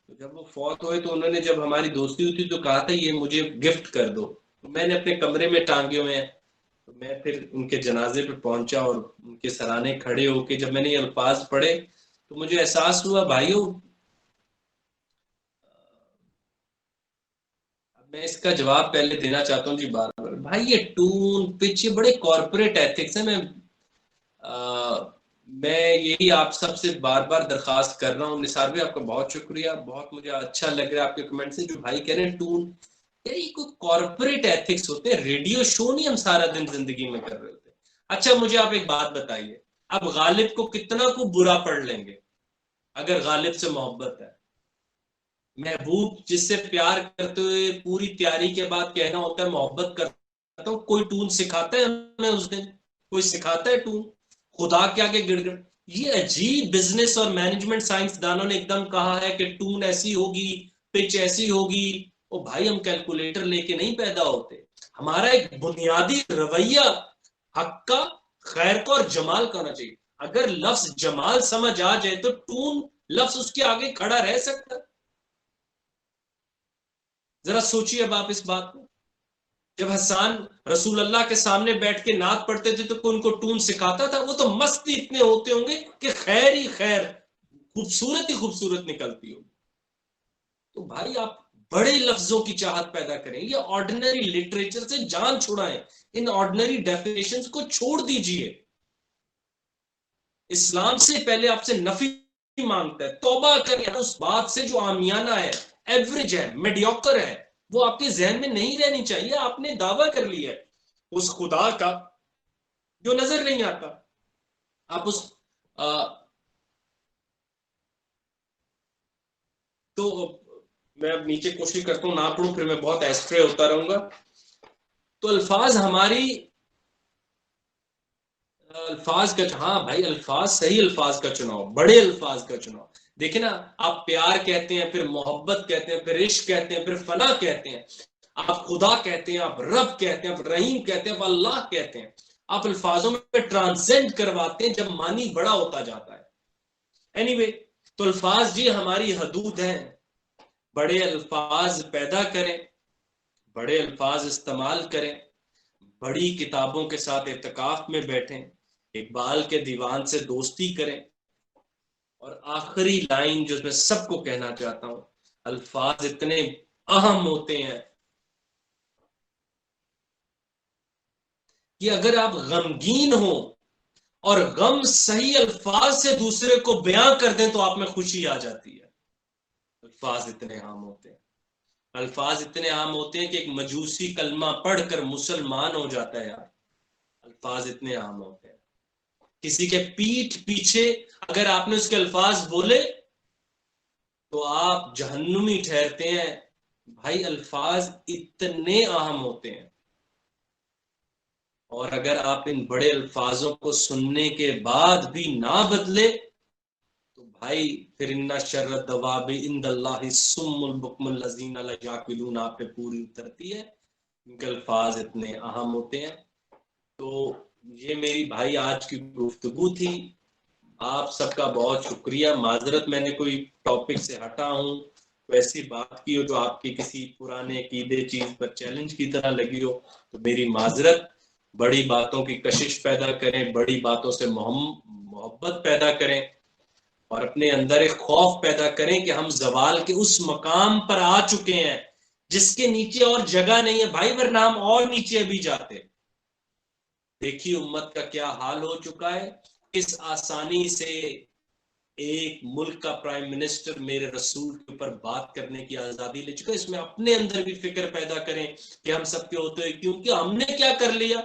तो जब वो फौत हुए, तो उन्होंने, जब हमारी दोस्ती हुई थी, तो कहा था ये मुझे गिफ्ट कर दो। तो मैंने अपने कमरे में टांगे हुए हैं, तो मैं फिर उनके जनाजे पे पहुंचा और उनके सराहने खड़े होके जब मैंने ये अल्फाज पढ़े, तो मुझे एहसास हुआ भाइयों, मैं इसका जवाब पहले देना चाहता हूँ जी बार बार। भाई ये टून पिच, ये बड़े कॉर्पोरेट एथिक्स है। मैं यही आप सबसे बार बार दरखास्त कर रहा हूँ। निसार भाई आपका बहुत शुक्रिया, बहुत मुझे अच्छा लग रहा है आपके कमेंट से, जो भाई कह रहे हैं टून, यार ये कोई कॉर्पोरेट एथिक्स होते हैं, रेडियो शो नहीं हम सारा दिन जिंदगी में कर रहे होते। अच्छा मुझे आप एक बात बताइए, आप गालिब को कितना को बुरा पढ़ लेंगे अगर गालिब से मोहब्बत है। महबूब जिससे प्यार करते हुए पूरी तैयारी के बाद कहना होता है मोहब्बत करता हूँ, कोई टून सिखाता है हमें उस दिन? कोई सिखाता है टून? खुदा के आगे गिड़गिड़। ये अजीब बिजनेस और मैनेजमेंट साइंसदानों ने एकदम कहा है कि टून ऐसी होगी, पिच ऐसी होगी। ओ भाई हम कैलकुलेटर लेके नहीं पैदा होते, हमारा एक बुनियादी रवैया हक का, खैर का और जमाल का होना चाहिए। अगर लफ्ज जमाल समझ आ जाए तो टून लफ्ज उसके आगे खड़ा रह सकता है। जरा सोचिए अब आप इस बात को। जब हसन रसूल अल्लाह के सामने बैठ के नात पढ़ते थे तो कोई उनको टून सिखाता था? वो तो मस्ती इतने होते होंगे कि खैर ही खैर, खूबसूरत ही खूबसूरत निकलती होगी। तो भाई आप बड़े लफ्जों की चाहत पैदा करें, ये ऑर्डिनरी लिटरेचर से जान छुड़ाएं, इन ऑर्डिनरी डेफिनेशंस को छोड़ दीजिए। इस्लाम से पहले आपसे नफी मांगता है, तौबा करें उस बात से जो आमियाना है, एवरेज है, मेडियोकर है, वो आपके जहन में नहीं रहनी चाहिए। आपने दावा कर लिया है उस खुदा का जो नजर नहीं आता। आप उस तो मैं अब नीचे कोशिश करता हूं ना पढ़ूं, फिर मैं बहुत एस्ट्रे होता रहूंगा। तो अल्फाज हमारी, अल्फाज का, हाँ भाई अल्फाज, सही अल्फाज का चुनाव, बड़े अल्फाज का चुनाव। देखिए ना, आप प्यार कहते हैं, फिर मोहब्बत कहते हैं, फिर इश्क कहते हैं, फिर फना कहते हैं, आप खुदा कहते हैं, आप रब कहते हैं, आप रहीम कहते हैं, आप अल्लाह कहते हैं। आप अल्फाजों में ट्रांसेंड करवाते हैं जब मानी बड़ा होता जाता है। एनीवे, तो अल्फाज जी हमारी हदूद हैं। बड़े अल्फाज पैदा करें, बड़े अल्फाज इस्तेमाल करें, बड़ी किताबों के साथ इत्तेकाफ में बैठें, इकबाल के दीवान से दोस्ती करें। और आखिरी लाइन जो मैं सबको कहना चाहता हूं, अल्फाज इतने अहम होते हैं कि अगर आप गमगीन हो और गम सही अल्फाज से दूसरे को बयां कर दें तो आप में खुशी आ जाती है। अल्फाज इतने आम होते हैं, अल्फाज इतने आम होते हैं कि एक मजूसी कलमा पढ़कर मुसलमान हो जाता है यार। अल्फाज इतने आम होते हैं, किसी के पीठ पीछे अगर आपने उसके अल्फाज बोले तो आप जहन्नुमी ठहरते हैं। भाई अल्फाज इतने अहम होते हैं, और अगर आप इन बड़े अल्फाजों को सुनने के बाद भी ना बदले तो भाई फिर इन्ना शर्र दवाब इंदल्लाहि सुम्मुल बुकमुल लजीना ला याकिलून आप पे पूरी उतरती है। इनके अल्फाज इतने अहम होते हैं। तो ये मेरी भाई आज की गुफ्तगू थी। आप सबका बहुत शुक्रिया। माजरत मैंने कोई टॉपिक से हटा हूँ, वैसी बात की हो जो आपकी किसी पुराने अकीदे चीज पर चैलेंज की तरह लगी हो, तो मेरी माजरत। बड़ी बातों की कशिश पैदा करें, बड़ी बातों से मोहब्बत पैदा करें, और अपने अंदर एक खौफ पैदा करें कि हम जवाल के उस मकाम पर आ चुके हैं जिसके नीचे और जगह नहीं है भाई, वरना हम और नीचे अभी जाते। देखिए उम्मत का क्या हाल हो चुका है। किस आसानी से एक मुल्क का प्राइम मिनिस्टर मेरे रसूल के ऊपर बात करने की आजादी ले चुका है। इसमें अपने अंदर भी फिक्र पैदा करें कि हम सबके होते हैं, क्योंकि हमने क्या कर लिया,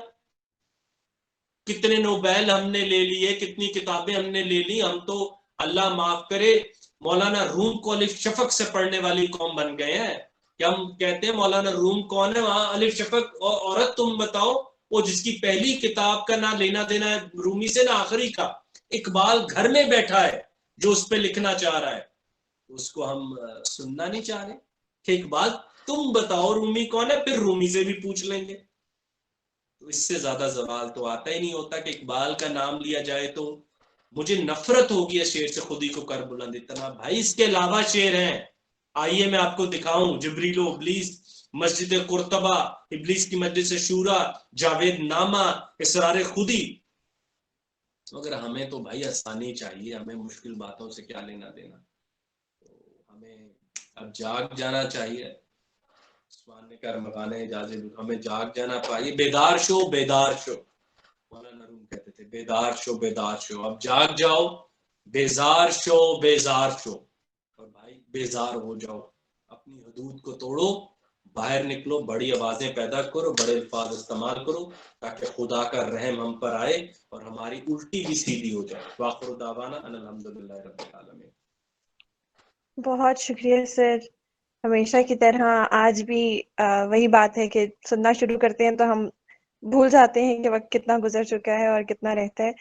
कितने नोबेल हमने ले लिए, कितनी किताबें हमने ले ली। हम तो अल्लाह माफ करे मौलाना रूम को अलिफ शफक से पढ़ने वाली कौम बन गए हैं। क्या हम कहते हैं मौलाना रूम कौन है, वहां अलिफ शफक और औरत तुम बताओ, वो जिसकी पहली किताब का ना लेना देना है रूमी से ना आखिरी का, इकबाल घर में बैठा है जो उस पर लिखना चाह रहा है, उसको हम सुनना नहीं चाह रहे कि इकबाल तुम बताओ रूमी कौन है, फिर रूमी से भी पूछ लेंगे। तो इससे ज्यादा सवाल तो आता ही नहीं होता कि इकबाल का नाम लिया जाए तो मुझे नफरत होगी है शेर से, खुद ही को कर बुलंद इतना। भाई इसके अलावा शेर हैं, आइए मैं आपको दिखाऊं। जिब्रीलो इब्लीस, मस्जिद कुर्तबा, इब्लीस की मस्जिद से शूरा, जावेद नामा, इसरार खुदी। मगर हमें तो भाई आसानी चाहिए, हमें मुश्किल बातों से क्या लेना देना। तो हमें अब जाग जाना चाहिए। ने कर मकाने इजाजत, हमें जाग जाना चाहिए। बेदार शो बेदार शो, मौलाना रूम कहते थे, बेदार शो बेदार शो। अब जाग जाओ, बेजार शो बेजार शो, और भाई बेजार हो जाओ, अपनी हदूद को तोड़ो, बाहर निकलो, बड़ी आवाजें पैदा करो, बड़े अल्फाज इस्तेमाल करो, ताकि खुदा का रहम हम पर आए और हमारी उल्टी भी सीधी हो जाए। वाखिर दावाना अल्हम्दुलिल्लाह रब्बिल आलमीन। बहुत शुक्रिया सर। हमेशा की तरह आज भी वही बात है कि सुनना शुरू करते हैं तो हम भूल जाते हैं कि वक्त कितना गुजर चुका है और कितना रहता है।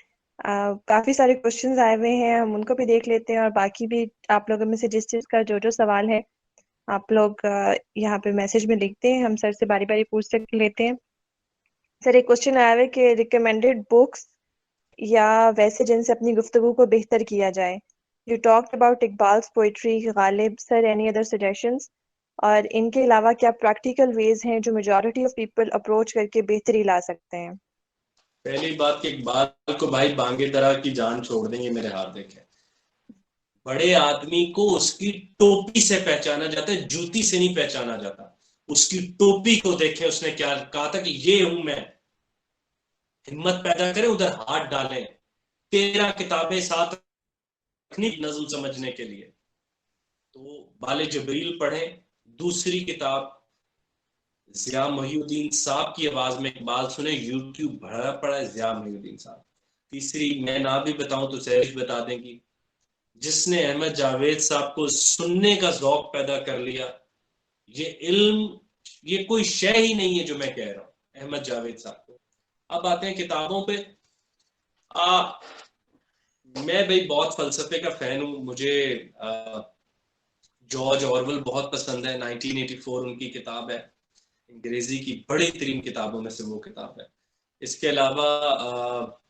काफी सारे क्वेश्चंस आए हुए हैं, हम उनको भी देख लेते हैं, और बाकी भी आप लोगों में से जिस चीज का जो जो सवाल है आप लोग यहाँ पे मैसेज में लिखते हैं, हम सर से बारी बारी पूछ लेते हैं। सर एक क्वेश्चन आया है कि रिकमेंडेड बुक्स या वैसे जिनसे अपनी गुफ्तगू को बेहतर किया जाए। You talked about Iqbal's poetry, Ghalib sir, any other suggestions? और इनके अलावा क्या प्रैक्टिकल वेज हैं जो मेजॉरिटी ऑफ पीपल अप्रोच करके बेहतरी ला सकते हैं? पहली बात कि इकबाल को भाई बांगे तरह की जान छोड़ देंगे मेरे हाथ देखे। बड़े आदमी को उसकी टोपी से पहचाना जाता है, जूती से नहीं पहचाना जाता। उसकी टोपी को देखें, उसने क्या कहा था कि ये हूं मैं। हिम्मत पैदा करें, उधर हाथ डालें। 13 किताबें साथ रखनी नज्म समझने के लिए, तो बाले जबरील पढ़ें। दूसरी किताब जिया मोहिउद्दीन साहब की आवाज में इकबाल सुने, यूट्यूब भरा पड़ा है जिया मोहिउद्दीन साहब। तीसरी मैं ना भी बताऊं तो सहरिश बता देंगी, जिसने अहमद जावेद साहब को सुनने का ज़ौक पैदा कर लिया। ये इल्म, ये कोई शय ही नहीं है जो मैं कह रहा हूं, अहमद जावेद साहब को। अब आते हैं किताबों पे। मैं भाई बहुत फलसफे का फैन हूं। मुझे जॉर्ज ऑरवेल बहुत पसंद है। 1984 उनकी किताब है, अंग्रेजी की बड़ी तरीन किताबों में से वो किताब है। इसके अलावा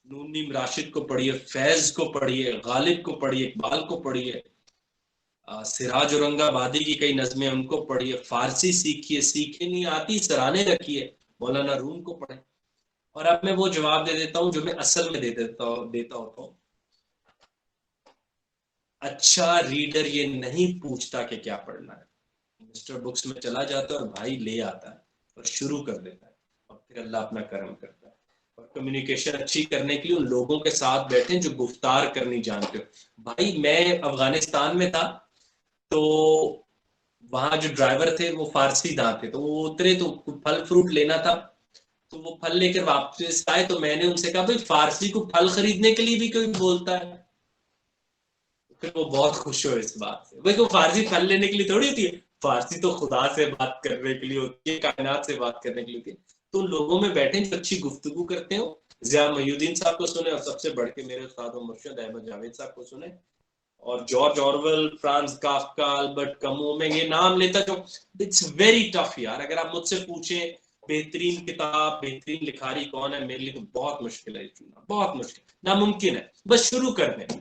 नून नीम राशिद को पढ़िए, फैज को पढ़िए, गालिब को पढ़िए, इकबाल को पढ़िए, सिराज औरंगाबादी की कई नज़में उनको पढ़िए, फारसी सीखिए, सीखे नहीं आती सराहने रखिए, मौलाना रूम को पढ़े। और अब मैं वो जवाब दे देता हूं जो मैं असल में देता होता हूं। अच्छा रीडर ये नहीं पूछता कि क्या पढ़ना है, मिस्टर बुक्स में चला जाता है और भाई ले आता है और शुरू कर देता है, और फिर अल्लाह अपना कर्म करता है। और कम्युनिकेशन अच्छी करने के लिए उन लोगों के साथ बैठे जो गुफ्तार करनी जानते हो। भाई मैं अफगानिस्तान में था, तो वहां जो ड्राइवर थे वो फारसी दां थे, तो वो उतरे तो फल फ्रूट लेना था, तो वो फल लेकर वापस आए, तो मैंने उनसे कहा भाई फारसी को फल खरीदने के लिए भी कोई बोलता है? फिर वो बहुत खुश हो इस बात से। भाई को फारसी फल लेने के लिए थोड़ी होती है, फारसी तो खुदा से बात करने के लिए होती है, कायनात से बात करने के लिए होती है। तो लोगों में बैठे जो अच्छी गुफ्तगू करते हो, जिया मोहिउद्दीन साहब को सुने, और सबसे बढ़ के मेरे उस्ताद और मुर्शिद अहमद जावेद साहब को सुने, और George Orwell, Franz Kafka, Albert Camus, मैं ये नाम लेता जो, इट्स वेरी टफ यार। अगर आप मुझसे पूछें बेहतरीन किताब, बेहतरीन लिखारी कौन है, मेरे लिए तो बहुत मुश्किल है चुनना, बहुत मुश्किल, नामुमकिन है। बस शुरू कर दें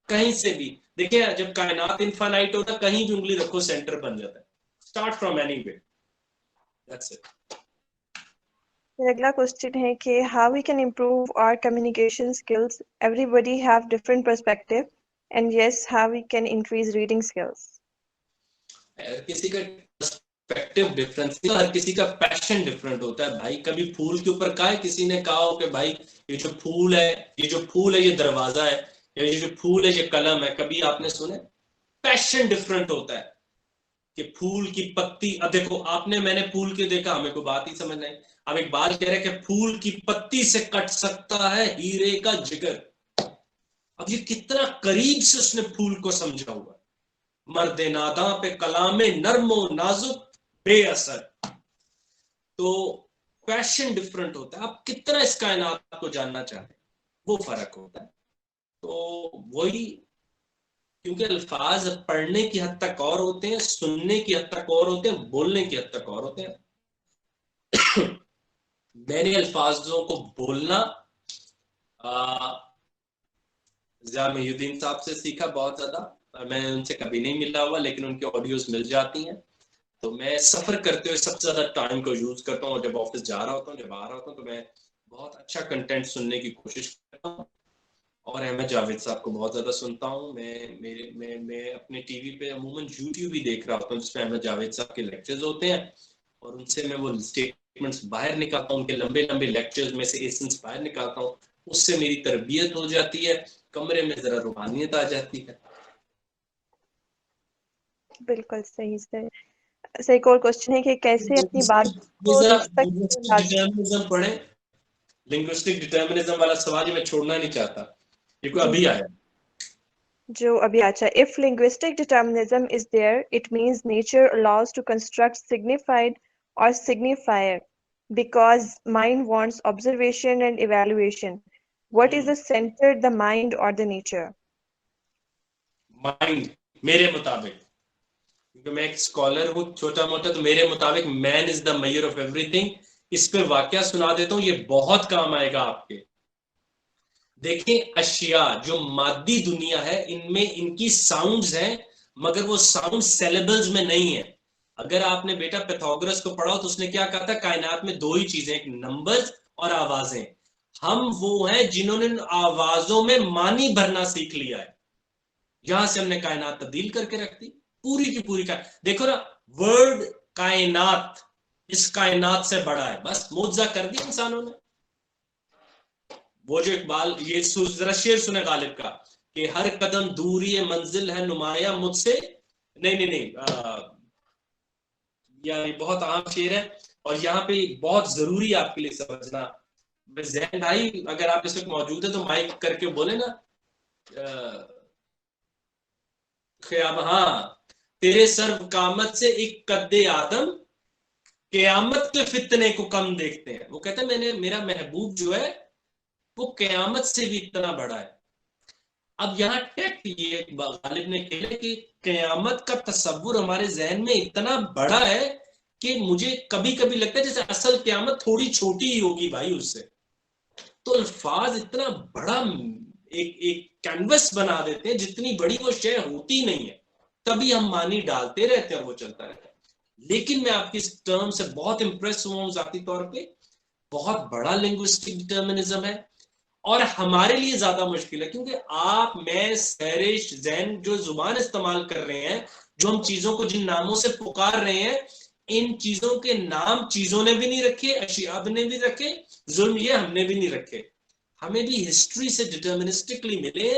कहीं से भी। देखिए जब कायनात इनफाइनाइट होता है, कहीं भी उंगली रखो सेंटर बन जाता है। Start from anywhere, that's it. फिर अगला क्वेश्चन है कि how we can improve our communication skills. Everybody have different perspective, and yes, how we can increase reading skills. किसी का पर्सपेक्टिव डिफरेंस, हर किसी का पैशन डिफरेंट होता है भाई। कभी फूल के ऊपर कहा है किसी ने, कहा हो कि भाई ये जो फूल है, ये जो फूल है ये दरवाजा है, या ये जो फूल है ये कलम है, कभी आपने सुने? पैशन डिफरेंट होता है कि फूल की पत्ती, अब देखो आपने मैंने फूल के देखा, हमें कोई बात ही समझ नहीं। अब एक बात कह रहे हैं कि फूल की पत्ती से कट सकता है हीरे का जिगर। अब ये कितना करीब से उसने फूल को समझा हुआ। मर्दे नादा पे कलामे नर्मो नाजुक बेअसर। तो पैशन डिफरेंट होता है, आप कितना इस कायनात को जानना चाहते हैं, वो फर्क होता है। तो वही, क्योंकि अल्फाज पढ़ने की हद तक और होते हैं, सुनने की हद तक और होते हैं, बोलने की हद तक और होते हैं। मैंने अल्फाजों को बोलना ज़िया-ए-मुहय्यद्दीन साहब से सीखा बहुत ज्यादा। मैं उनसे कभी नहीं मिला हुआ, लेकिन उनके ऑडियोज मिल जाती हैं। तो मैं सफर करते हुए सबसे ज्यादा टाइम को यूज करता हूँ, और जब ऑफिस जा रहा होता हूँ, जब आ रहा होता हूँ, तो मैं बहुत अच्छा कंटेंट सुनने की कोशिश करता हूँ। और अहमद जावेद साहब को बहुत ज्यादा सुनता हूँ। मैं अपने टीवी पे अमूमन यूट्यूब भी देख रहा होता हूँ, जिसमें अहमद जावेद साहब के लेक्चर्स होते हैं, और उनसे मैं वो स्टेटमेंट्स बाहर निकालता हूँ, उनके लंबे लंबे लेक्चर्स में से एसेंस बाहर निकालता हूँ। उससे मेरी तरबियत हो जाती है, कमरे में जरा रूहानियत आ जाती है। बिल्कुल सही से। एक और क्वेश्चन है कि कैसे अपनी बात को दूसरे तक डिटर्मिनिज्म पढ़े, लिंग्विस्टिक डिटर्मिनिज्म वाला सवाल मैं छोड़ना नहीं चाहता, ये कोई अभी आया। जो अभी अच्छा, if linguistic determinism is there, it means nature allows to construct signified or signifier because mind wants observation and evaluation. What is the center, the mind or the nature? Mind, मेरे मुताबिक, क्योंकि मैं एक स्कॉलर हूँ छोटा मोटा, तो मेरे मुताबिक man is the measure of everything. इस पे वाकया सुना देता हूँ, ये बहुत काम आएगा आपके। देखें, अशिया जो मादी दुनिया है, इनमें इनकी साउंड्स हैं, मगर वो साउंड सेलेबल्स में नहीं है। अगर आपने बेटा पैथागोरस को पढ़ा तो उसने क्या कहा था, कायनात में दो ही चीजें, एक नंबर्स और आवाजें। हम वो हैं जिन्होंने आवाजों में मानी भरना सीख लिया है। यहां से हमने कायनात तब्दील करके रख दी, पूरी की पूरी का। देखो ना, वर्ड कायनात इस कायनात से बड़ा है, बस मुआवजा कर दिया इंसानों ने। वो जो इकबाल, ये जरा शेर सुने गालिब का, कि हर कदम दूरी मंजिल है नुमाया मुझसे, नहीं नहीं नहीं, यार ये बहुत आम शेर है, और यहाँ पे बहुत जरूरी है आपके लिए समझना। जैन भाई अगर आप इस वक्त मौजूद है तो माइक करके बोले ना, हाँ, तेरे सर्व कामत से एक कद्दे आदम क़यामत के फितने को कम देखते हैं। वो कहते हैं मैंने, मेरा महबूब जो है वो क़यामत से भी इतना बड़ा है। अब यहाँ टेक्ट ये गालिब ने कहा कि क़यामत का तस्वुर हमारे जहन में इतना बड़ा है कि मुझे कभी कभी लगता है जैसे असल क़यामत थोड़ी छोटी ही होगी भाई उससे। तो अल्फाज इतना बड़ा एक एक कैनवस बना देते हैं, जितनी बड़ी वो शय होती नहीं है, तभी हम मानी डालते रहते हैं और वो चलता रहता है। लेकिन मैं आपकी इस टर्म से बहुत इंप्रेस हुआ हूं जाती तौर पे। बहुत बड़ा लिंग्विस्टिक डिटर्मिनिज्म है, और हमारे लिए ज्यादा मुश्किल है, क्योंकि आप, मैं, सैरिश, जैन जो जुबान इस्तेमाल कर रहे हैं, जो हम चीजों को जिन नामों से पुकार रहे हैं, इन चीजों के नाम चीजों ने भी नहीं रखे, अशियाब ने भी रखे, जुल्म ये हमने भी नहीं रखे। हमें भी हिस्ट्री से डिटर्मिनिस्टिकली मिले,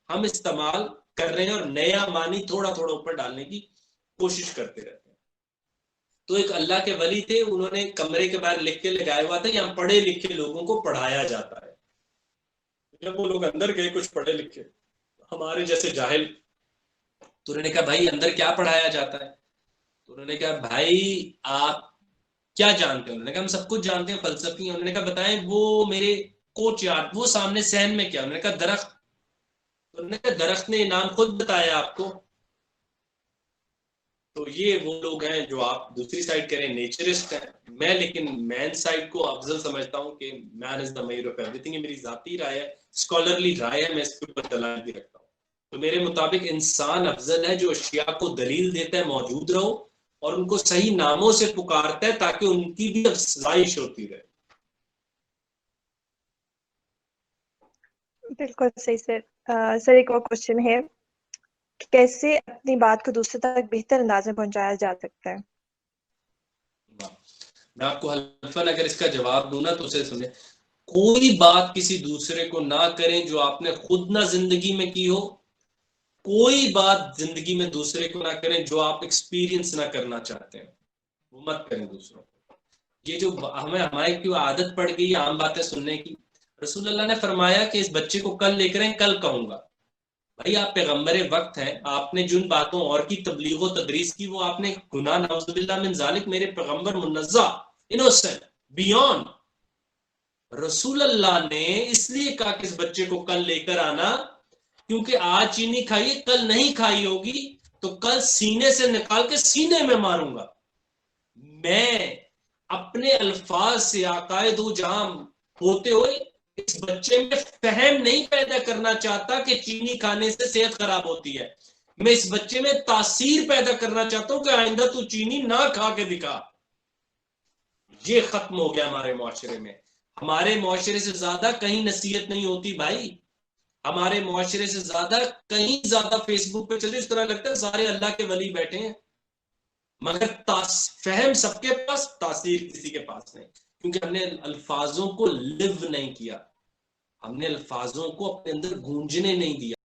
हम इस्तेमाल कर रहे हैं, और नया मानी थोड़ा थोड़ा ऊपर डालने की कोशिश करते रहते हैं। तो एक अल्लाह के वली थे, उन्होंने कमरे के बाहर लिख के लगाया हुआ था, यहाँ पढ़े लिखे लोगों को पढ़ाया जाता है। जब वो लोग अंदर गए, कुछ पढ़े लिखे हमारे जैसे जाहिल, तो उन्होंने कहा भाई अंदर क्या पढ़ाया जाता है? तो उन्होंने कहा भाई आप क्या जानते हैं? उन्होंने कहा हम सब कुछ जानते हैं, फलसफी। उन्होंने कहा बताएं वो मेरे कोच यार, वो सामने सहन में क्या? उन्होंने कहा दरख्त। तो उन्होंने कहा दरख्त ने इनाम खुद बताया आपको। तो ये वो लोग हैं जो आप दूसरी साइड करें नेचरिस्ट हैं, मैं लेकिन मैन साइड को अफजल समझता हूँ कि man is the mayor of everything. ये मेरी जाती राय है, स्कॉलरली राय है, मैं इसके ऊपर दलाल भी रखता हूँ। तो मेरे मुताबिक इंसान अफजल है जो अशिया को दलील देता है मौजूद रहो और उनको सही नामों से पुकारता है ताकि उनकी भी अफजाइश होती रहे। बिल्कुल सही सर। सर एक और क्वेश्चन है कि कैसे अपनी बात को दूसरे तक बेहतर अंदाज में पहुंचाया जा सकता है? मैं आपको हल्फन अगर इसका जवाब दूं ना तो उसे सुने। कोई बात किसी दूसरे को ना करें जो आपने खुद ना जिंदगी में की हो, कोई बात जिंदगी में दूसरे को ना करें जो आप एक्सपीरियंस ना करना चाहते हैं, वो मत करें दूसरों को। ये जो हमें हमारी क्यों आदत पड़ गई आम बातें सुनने की। रसूल अल्लाह ने फरमाया कि इस बच्चे को कल लेकर आए, कल कहूंगा। भाई आप पैगंबर वक्त हैं, आपने जिन बातों और की तबलीग तदरीस की वो आपने गुनाह नौजुबिल्लाह मिन जालिक, मेरे पैगंबर मुनज़्ज़ा इनोसेंट बियॉन्ड। रसूल अल्लाह ने इसलिए कहा कि इस बच्चे को कल लेकर आना, क्योंकि आज चीनी खाई कल नहीं खाई होगी तो कल सीने से निकाल के सीने में मारूंगा। मैं अपने अल्फाज से आकाए दो जहां होते हुए इस बच्चे में फहम नहीं पैदा करना चाहता कि चीनी खाने से सेहत खराब होती है। मैं इस बच्चे में तासीर पैदा करना चाहता हूं कि आइंदा तू चीनी ना खा के दिखा। ये खत्म हो गया हमारे मुआशरे में। हमारे मुआशरे से ज्यादा कहीं नसीहत नहीं होती भाई। हमारे मुआशरे से ज्यादा कहीं ज्यादा फेसबुक पे चलते, इस तरह लगता है सारे अल्लाह के वली बैठे हैं, मगर फहम सबके पास, तासीर किसी के पास नहीं, क्योंकि हमने अल्फाजों को लिव नहीं किया, हमने अल्फाजों को अपने अंदर गूंजने नहीं दिया।